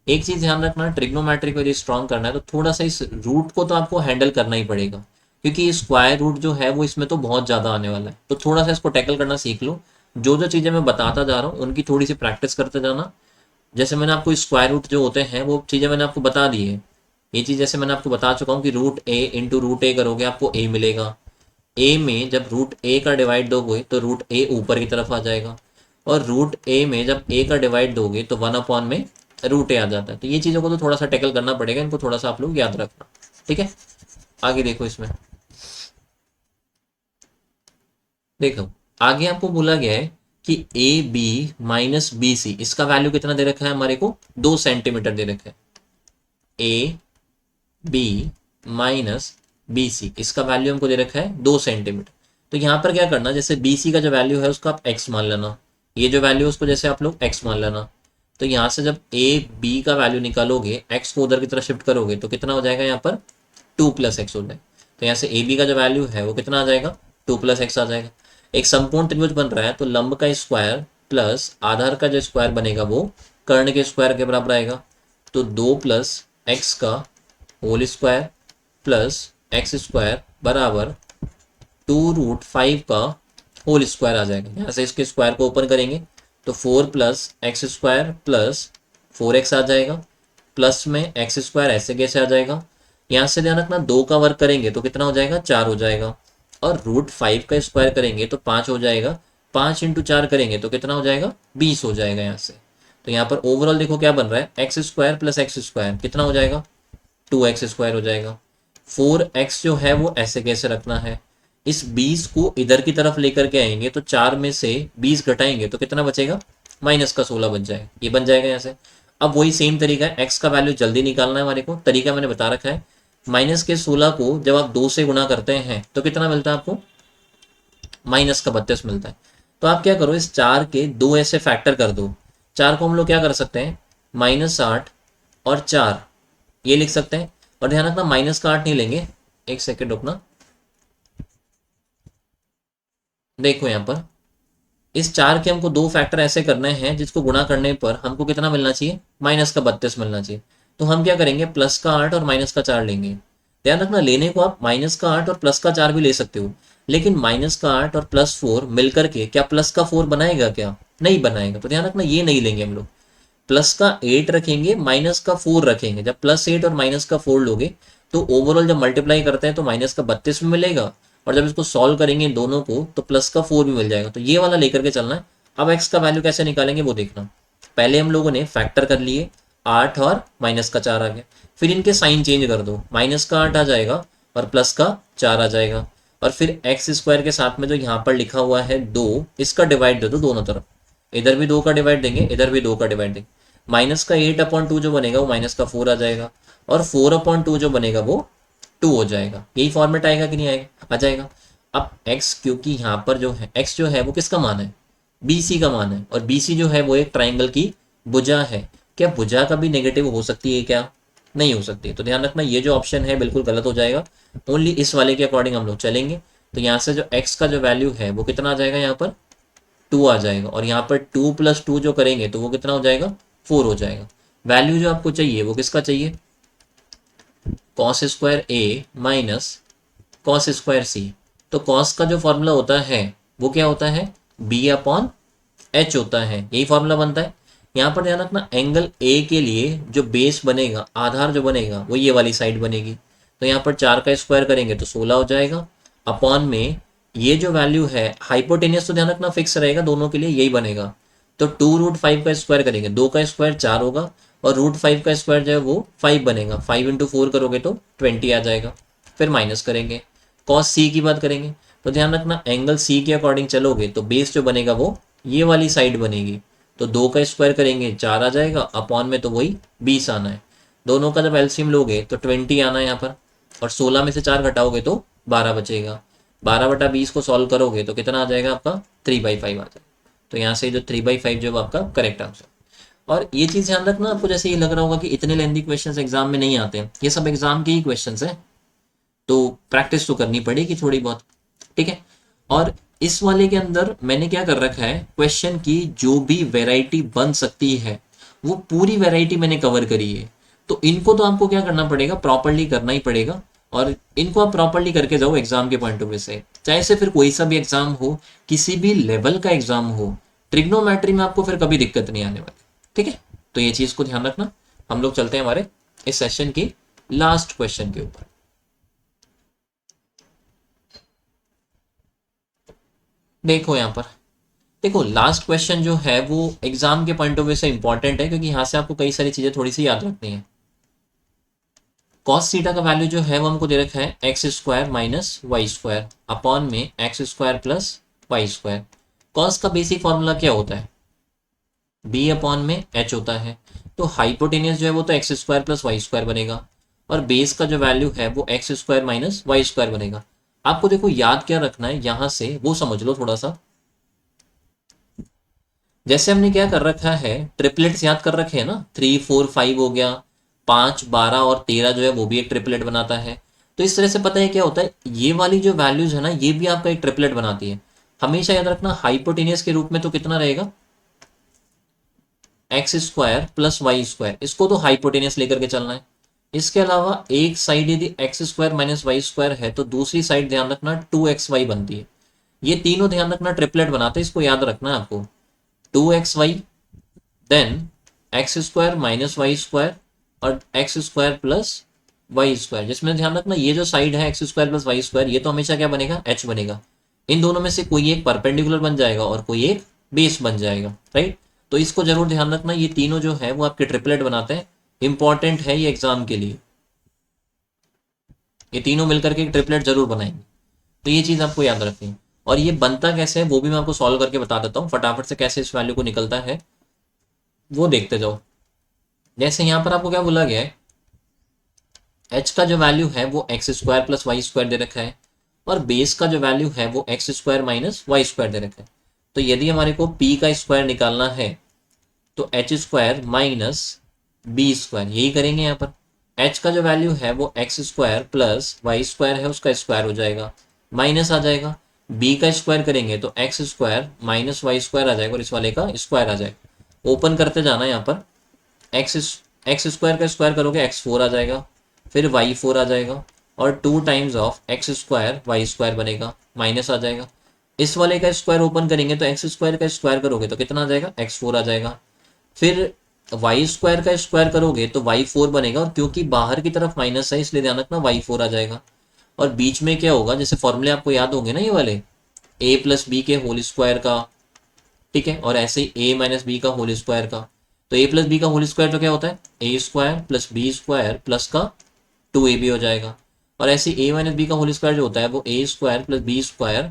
Speaker 1: एक चीज ध्यान रखना, ट्रिग्नोमेट्री को यदि स्ट्रॉन्ग करना है तो थोड़ा सा इस रूट को तो आपको हैंडल करना ही पड़ेगा, क्योंकि स्क्वायर रूट जो है वो इसमें तो बहुत ज्यादा आने वाला है। तो थोड़ा सा इसको टैकल करना सीख लो। जो जो चीजें मैं बताता जा रहा हूँ उनकी थोड़ी सी प्रैक्टिस करते जाना। जैसे मैंने आपको स्क्वायर रूट जो होते हैं वो चीजें मैंने आपको बता दी है। ये चीज जैसे मैंने आपको बता चुका हूँ कि रूट ए इंटू रूट ए करोगे आपको ए मिलेगा। ए में जब रूट ए का डिवाइड दोगे तो रूट ए ऊपर की तरफ आ जाएगा, और रूट ए में जब ए का डिवाइड दोगे तो 1 अपॉन में रूट ए आ जाता है। तो ये चीज़ों को तो थोड़ा सा टैकल करना पड़ेगा, इनको थोड़ा सा आप लोग याद रखना। ठीक है, आगे देखो इसमें, देखो आगे आपको बोला गया है कि A B minus B C, इसका वैल्यू कितना दे रखा है हमारे को, 2 सेंटीमीटर दे रखा है। A B minus B C, इसका वैल्यू हमको दे रखा है 2 सेंटीमीटर। तो यहाँ पर क्या करना, जैसे बी सी का जो वैल्यू है उसको आप एक्स मान लेना, ये जो वैल्यू है उसको जैसे आप लोग एक्स मान लेना। तो यहाँ से जब ए बी का वैल्यू निकालोगे, एक्स को उधर की तरफ शिफ्ट करोगे तो कितना हो जाएगा, यहाँ पर 2 + x हो जाएगा। तो यहाँ से ए बी का जो वैल्यू है वो कितना आ जाएगा, 2 + x आ जाएगा। एक समकोण त्रिभुज बन रहा है तो लंब का स्क्वायर प्लस आधार का जो स्क्वायर बनेगा वो कर्ण के स्क्वायर के बराबर आएगा। तो 2 + x का whole square plus X square बराबर 2√5 का होल स्क्वायर आ जाएगा। यहाँ से इसके स्क्वायर को ओपन करेंगे तो 4 + x स्क्वायर प्लस 4x आ जाएगा, प्लस में एक्स स्क्वायर ऐसे कैसे आ जाएगा। यहाँ से ध्यान रखना 2 का वर्ग करेंगे तो कितना हो जाएगा, 4 हो जाएगा, और √5 का स्क्वायर करेंगे तो 5 हो जाएगा, 5 × 4 करेंगे तो कितना हो जाएगा, 20 हो जाएगा यहाँ से। तो यहाँ पर ओवरऑल देखो क्या बन रहा है, x square plus X square कितना हो जाएगा, 2x स्क्वायर हो जाएगा। 4x जो है वो ऐसे कैसे रखना है, इस 20 को इधर की तरफ लेकर के आएंगे तो 4 में से 20 घटाएंगे तो कितना बचेगा, -16 बच जाएगा, ये बन जाएगा यहाँ से। अब वही सेम तरीका है, x का वैल्यू जल्दी निकालना है हमारे को, तरीका मैंने बता रखा है। -16 को जब आप 2 से गुणा करते हैं तो कितना मिलता है आपको, -32 मिलता है। तो आप क्या करो, इस 4 के 2 ऐसे फैक्टर कर दो। 4 को हम लोग क्या कर सकते हैं, -8 और 4 ये लिख सकते हैं। और ध्यान रखना माइनस का 8 नहीं लेंगे, एक सेकेंड रुकना। देखो यहाँ पर इस 4 के हमको 2 फैक्टर ऐसे करने हैं जिसको गुणा करने पर हमको कितना मिलना चाहिए, -32 मिलना चाहिए। तो हम क्या करेंगे, प्लस का 8 और माइनस का 4 लेंगे। ध्यान रखना लेने को आप माइनस का 8 और प्लस का 4 भी ले सकते हो, लेकिन माइनस का 8 और +4 मिलकर के क्या प्लस का 4 बनाएगा, क्या नहीं बनाएगा। तो ध्यान रखना ये नहीं लेंगे हम लोग, प्लस का 8 रखेंगे, माइनस का 4 रखेंगे। जब +8 और माइनस का 4 लोगे तो ओवरऑल जब मल्टीप्लाई करते हैं तो -32 में मिलेगा, और जब इसको सॉल्व करेंगे दोनों को तो प्लस का 4 भी मिल जाएगा। तो ये वाला लेकर के चलना है। अब x का वैल्यू कैसे निकालेंगे वो देखना। पहले हम लोगों ने फैक्टर कर लिए, 8 और माइनस का 4 आ गया, फिर इनके साइन चेंज कर दो, माइनस का 8 आ जाएगा और प्लस का 4 आ जाएगा, और फिर एक्स स्क्वायर के साथ में जो यहाँ पर लिखा हुआ है 2, इसका डिवाइड दे दो दोनों तरफ, इधर भी 2 का डिवाइड देंगे, इधर भी 2 का डिवाइड देंगे। माइनस का 8/2 जो बनेगा वो माइनस का 4 आ जाएगा, और 4/2 जो बनेगा वो 2 हो जाएगा। यही फॉर्मेट आएगा कि नहीं आएगा, आ जाएगा। अब x क्योंकि यहाँ पर जो है x जो है वो किसका मान है, बी सी का मान है, और बी सी जो है वो एक ट्राइंगल की भुजा है। क्या भुजा कभी नेगेटिव हो सकती है क्या? नहीं हो सकती। तो ध्यान रखना ये जो ऑप्शन है बिल्कुल गलत हो जाएगा। ओनली इस वाले के अकॉर्डिंग हम लोग चलेंगे। तो यहाँ से जो x का जो वैल्यू है वो कितना आ जाएगा, यहाँ पर 2 आ जाएगा, और यहाँ पर 2 + 2 जो करेंगे तो वो कितना हो जाएगा, 4 हो जाएगा। वैल्यू जो आपको चाहिए वो किसका चाहिए, कॉस स्क्वायर ए माइनस कॉस स्क्वायर सी। तो कॉस का जो फॉर्मूला होता है वो क्या होता है, बी अपॉन एच होता है, यही फॉर्मूला बनता है। यहाँ पर ध्यान रखना एंगल ए के लिए जो बेस बनेगा, आधार जो बनेगा वो ये वाली साइड बनेगी। तो यहाँ पर 4 का स्क्वायर करेंगे तो 16 हो जाएगा, अपॉन में ये जो वैल्यू है हाइपोटेनियस, तो ध्यान रखना फिक्स रहेगा दोनों के लिए, यही बनेगा। तो 2√5 का स्क्वायर करेंगे, 2 का स्क्वायर 4 होगा, और √5 का स्क्वायर जो है वो 5 बनेगा, 5 × 4 करोगे तो 20 आ जाएगा। फिर माइनस करेंगे, कॉस सी की बात करेंगे। तो ध्यान रखना एंगल सी के अकॉर्डिंग चलोगे तो बेस जो बनेगा वो ये वाली साइड बनेगी। तो 2 का स्क्वायर करेंगे 4 आ जाएगा, अपॉन में तो वही 20 आना है। दोनों का जब एलसीएम लोगे तो 20 आना है यहाँ पर, और 16 में से 4 घटाओगे तो 12 बचेगा। 12/20 को सॉल्व करोगे तो कितना आ जाएगा आपका, 3/5 आ जाएगा। तो यहाँ से जो 3/5 जो है वो आपका करेक्ट आंसर। और ये चीज़ ध्यान रखना, आपको जैसे ये लग रहा होगा कि इतने लेंथी क्वेश्चंस एग्जाम में नहीं आते हैं, ये सब एग्जाम के ही क्वेश्चंस हैं, तो प्रैक्टिस तो करनी पड़ेगी थोड़ी बहुत, ठीक है। और इस वाले के अंदर मैंने क्या कर रखा है, क्वेश्चन की जो भी वैरायटी बन सकती है वो पूरी वैरायटी मैंने कवर करी है। तो इनको तो आपको क्या करना पड़ेगा, प्रॉपरली करना ही पड़ेगा, और इनको आप प्रॉपरली करके जाओ एग्जाम के पॉइंट ऑफ व्यू से, चाहे से फिर कोई सा भी एग्जाम हो, किसी भी लेवल का एग्जाम हो, ट्रिग्नोमेट्री में आपको फिर कभी दिक्कत नहीं आने वाली, ठीक है। तो ये चीज को ध्यान रखना। हम लोग चलते हैं हमारे इस सेशन के लास्ट क्वेश्चन के ऊपर। देखो यहाँ पर, देखो लास्ट क्वेश्चन जो है वो एग्जाम के पॉइंट ऑफ व्यू से इंपॉर्टेंट है, क्योंकि यहाँ से आपको कई सारी चीजें थोड़ी सी याद रखनी है। कॉस थीटा का वैल्यू जो है वो हमको दे रखा है x² minus Y square, upon में x² plus Y square. Cos का बेसिक फॉर्मूला क्या होता है, b अपॉन में h होता है। तो हाइपोटेनियस जो है वो तो x² प्लस वाई स्क्वायर बनेगा, और बेस का जो वैल्यू है वो x² माइनस वाई स्क्वायर बनेगा। आपको देखो याद क्या रखना है यहाँ से वो समझ लो थोड़ा सा। जैसे हमने क्या कर रखा है, ट्रिपलेट्स याद कर रखे हैं ना, 3 4 5 हो गया, 5 12 और 13 जो है वो भी एक ट्रिपलेट बनाता है। तो इस तरह से पता है क्या होता है, ये वाली जो वैल्यूज है ना ये भी आपका एक ट्रिपलेट बनाती है। हमेशा याद रखना हाइपोटेनियस के रूप में तो कितना रहेगा, x² प्लस वाई स्क्वायर, इसको तो हाइपोटेनियस लेकर के चलना है। इसके अलावा एक साइड यदि x² माइनस वाई स्क्वायर है तो दूसरी साइड ध्यान रखना 2xy बनती है। ये तीनों ध्यान रखना ट्रिपलेट बनाते हैं, इसको याद रखना है आपको। 2xy, then x² minus Y square, और x² प्लस वाई स्क्वायर, जिसमें ध्यान रखना ये जो साइड है x² प्लस वाई स्क्वायर ये तो हमेशा क्या बनेगा, h बनेगा। इन दोनों में से कोई एक परपेंडिकुलर बन जाएगा और कोई एक बेस बन जाएगा, राइट। तो इसको जरूर ध्यान रखना, ये तीनों जो है वो आपके ट्रिपलेट बनाते हैं, इंपॉर्टेंट है ये एग्जाम के लिए। ये तीनों मिलकर के एक ट्रिपलेट जरूर बनाएंगे, तो ये चीज आपको याद रखनी है। और ये बनता कैसे है वो भी मैं आपको सॉल्व करके बता देता हूँ फटाफट से, कैसे इस वैल्यू को निकलता है वो देखते जाओ। जैसे यहाँ पर आपको क्या बोला गया है, h का जो वैल्यू है वो x² प्लस वाई स्क्वायर दे रखा है, और बेस का जो वैल्यू है वो x² माइनस वाई स्क्वायर दे रखा है। तो यदि हमारे को p का स्क्वायर निकालना है तो h² माइनस बी स्क्वायर, यही करेंगे यहाँ पर। h का जो वैल्यू है वो x² प्लस वाई स्क्वायर है, उसका स्क्वायर हो जाएगा, माइनस आ जाएगा। b का स्क्वायर करेंगे तो x² माइनस वाई स्क्वायर आ जाएगा, और इस वाले का स्क्वायर आ जाएगा। ओपन करते जाना यहाँ पर, x² का स्क्वायर करोगे x4 आ जाएगा, फिर y4 आ जाएगा, और 2 times of x² Y square बनेगा, माइनस आ जाएगा। इस वाले का स्क्वायर ओपन करेंगे तो x² का स्क्वायर करोगे तो कितना आ जाएगा, x4 आ जाएगा। फिर y² का स्क्वायर करोगे तो y4 बनेगा, और क्योंकि बाहर की तरफ माइनस है इसलिए ध्यान रखना y4 आ जाएगा। और बीच में क्या होगा, जैसे फॉर्मूले आपको याद होंगे ना ये वाले, a प्लस बी के होल स्क्वायर का, ठीक है, और ऐसे ही a माइनस बी का होल स्क्वायर का। तो a प्लस बी का होल स्क्वायर तो क्या होता है, a² प्लस b² प्लस का 2ab हो जाएगा, और ऐसे a माइनस बी का होल स्क्वायर जो होता है वो a² प्लस b²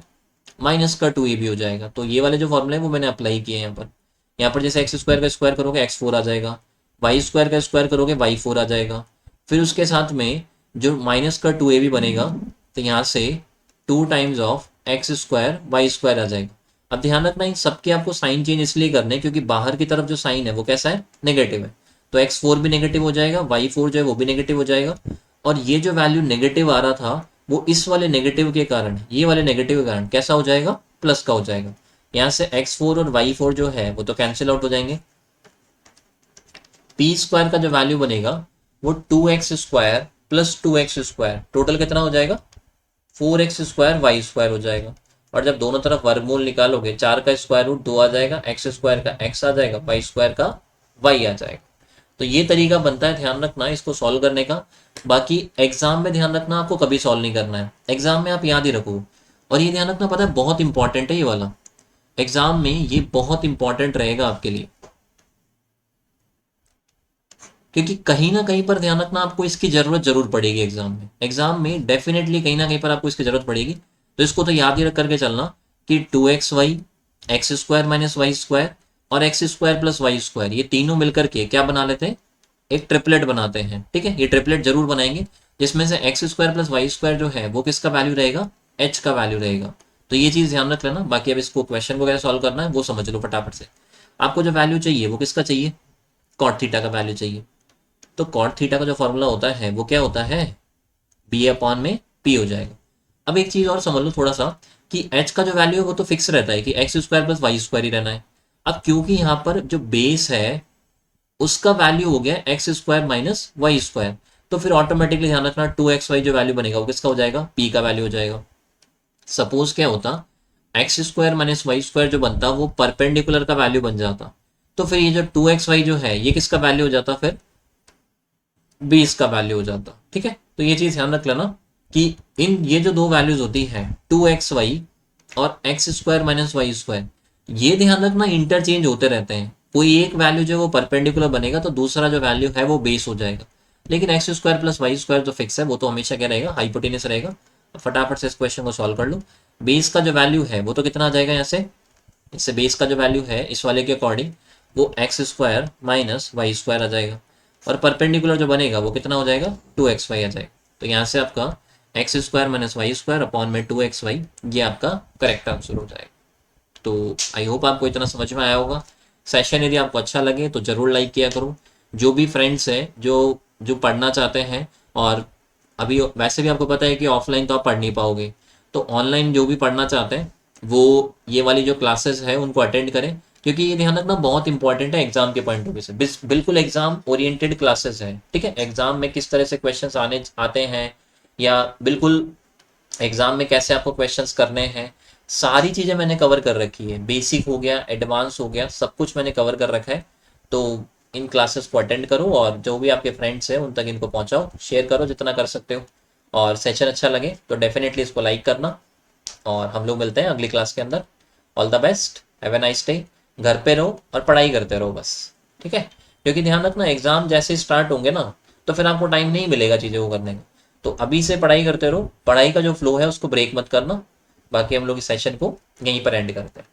Speaker 1: माइनस का 2ab हो जाएगा। तो ये वाले जो फॉर्मूले हैं वो मैंने अप्लाई किए हैं यहाँ पर। यहाँ पर जैसे x² का स्क्वायर करोगे x4 आ जाएगा, y² का स्क्वायर करोगे y4 आ जाएगा, फिर उसके साथ में जो माइनस का 2ab बनेगा, तो यहाँ से 2 टाइम्स ऑफ x² y² आ जाएगा। अब ध्यान रखना इन सबके आपको साइन चेंज इसलिए करने हैं क्योंकि बाहर की तरफ जो साइन है वो कैसा है, नेगेटिव है। तो x4 भी नेगेटिव हो जाएगा, y4 जो है वो भी नेगेटिव हो जाएगा। और ये जो वैल्यू नेगेटिव आ रहा था वो इस वाले नेगेटिव के कारण, ये वाले नेगेटिव के कारण कैसा हो जाएगा, प्लस का हो जाएगा। यहाँ से x4 और y4 जो है वो तो कैंसिल आउट हो जाएंगे। पी स्क्वायर का जो वैल्यू बनेगा वो 2x² प्लस 2x², टोटल कितना हो जाएगा, 4x² y² हो जाएगा। और जब दोनों तरफ वर्गमूल निकालोगे, 4 का स्क्वायर रूट 2 आ जाएगा, x² का x आ जाएगा, y² का y आ जाएगा। तो ये तरीका बनता है, ध्यान रखना इसको सॉल्व करने का। बाकी एग्जाम में ध्यान रखना आपको कभी सॉल्व नहीं करना है, एग्जाम में आप याद ही रखो। और ये ध्यान रखना, पता है बहुत इंपॉर्टेंट है ये वाला, एग्जाम में ये बहुत इंपॉर्टेंट रहेगा आपके लिए, क्योंकि कहीं ना कहीं पर ध्यान रखना आपको इसकी जरूरत जरूर पड़ेगी एग्जाम में। एग्जाम में डेफिनेटली कहीं ना कहीं पर आपको इसकी जरूरत पड़ेगी। तो इसको तो याद ही रख करके चलना कि 2xy, x² माइनस y² और x² प्लस y², ये तीनों मिलकर के क्या बना लेते हैं, एक ट्रिपलेट बनाते हैं। ठीक है, ये ट्रिपलेट जरूर बनाएंगे जिसमें से x² प्लस y² जो है वो किसका वैल्यू रहेगा, h का वैल्यू रहेगा। तो ये चीज ध्यान रख लेना। बाकी अब इसको क्वेश्चन वगैरह सॉल्व करना है वो समझ लो फटाफट से। आपको जो वैल्यू चाहिए वो किसका चाहिए, कॉट थीटा का वैल्यू चाहिए। तो कॉट थीटा का जो फॉर्मूला होता है वो क्या होता है, बी अपॉन में पी हो जाएगा। अब एक चीज और समझ लो थोड़ा सा कि h का जो वैल्यू है वो तो फिक्स रहता है कि x² प्लस y² ही रहना है। अब क्योंकि यहाँ पर जो बेस है उसका वैल्यू हो गया x² माइनस y², तो फिर ऑटोमेटिकली ध्यान रखना 2xy जो वैल्यू बनेगा वो किसका हो जाएगा, p का वैल्यू हो जाएगा। सपोज क्या होता, x² माइनस y² जो बनता वो परपेंडिकुलर का वैल्यू बन जाता, तो फिर ये जो 2xy जो है ये किसका वैल्यू हो जाता, फिर 20 का वैल्यू हो जाता। ठीक है, तो ये चीज ध्यान रख लेना कि इन ये जो दो वैल्यूज होती है 2xy और x² माइनस y², ये ध्यान रखना इंटरचेंज होते रहते हैं। कोई एक वैल्यू जो है वो परपेंडिकुलर बनेगा तो दूसरा जो वैल्यू है वो बेस हो जाएगा, लेकिन x² प्लस y² जो फिक्स है वो तो हमेशा क्या रहेगा, हाइपोटेनस रहेगा। फटाफट से इस क्वेश्चन को सॉल्व कर लो। बेस का जो वैल्यू है वो तो कितना आ जाएगा, यहाँ से इससे बेस का जो वैल्यू है इस वाले के अकॉर्डिंग वो x² माइनस y² आ जाएगा, और परपेंडिकुलर जो बनेगा वो कितना हो जाएगा, 2xy आ जाएगा। तो यहाँ से आपका x² माइनस y² अपॉन में 2xy, ये आपका करेक्ट आंसर हो जाएगा। तो आई होप आपको इतना समझ में आया होगा। सेशन यदि आपको अच्छा लगे तो जरूर लाइक किया करो। जो भी फ्रेंड्स हैं जो जो पढ़ना चाहते हैं, और अभी वैसे भी आपको पता है कि ऑफलाइन तो आप पढ़ नहीं पाओगे, तो ऑनलाइन जो भी पढ़ना चाहते हैं वो ये वाली जो क्लासेस है उनको अटेंड करें, क्योंकि ये ध्यान रखना बहुत इंपॉर्टेंट है एग्जाम के पॉइंट ऑफ व्यू से। बिल्कुल एग्जाम ओरिएंटेड क्लासेस है। ठीक है, एग्जाम में किस तरह से क्वेश्चंस आने आते हैं, या बिल्कुल एग्जाम में कैसे आपको क्वेश्चंस करने हैं, सारी चीजें मैंने कवर कर रखी है। बेसिक हो गया, एडवांस हो गया, सब कुछ मैंने कवर कर रखा है। तो इन क्लासेस को अटेंड करो और जो भी आपके फ्रेंड्स हैं उन तक इनको पहुंचाओ, शेयर करो जितना कर सकते हो। और सेशन अच्छा लगे तो डेफिनेटली इसको लाइक करना, और हम लोग मिलते हैं अगली क्लास के अंदर। All the best, have a nice day. घर पे रहो और पढ़ाई करते रहो बस। ठीक है, क्योंकि ध्यान रखना एग्जाम जैसे स्टार्ट होंगे ना तो फिर आपको टाइम नहीं मिलेगा चीज़ों को करने का। तो अभी से पढ़ाई करते रहो, पढ़ाई का जो फ्लो है उसको ब्रेक मत करना। बाकी हम लोग इस सेशन को यहीं पर एंड करते हैं।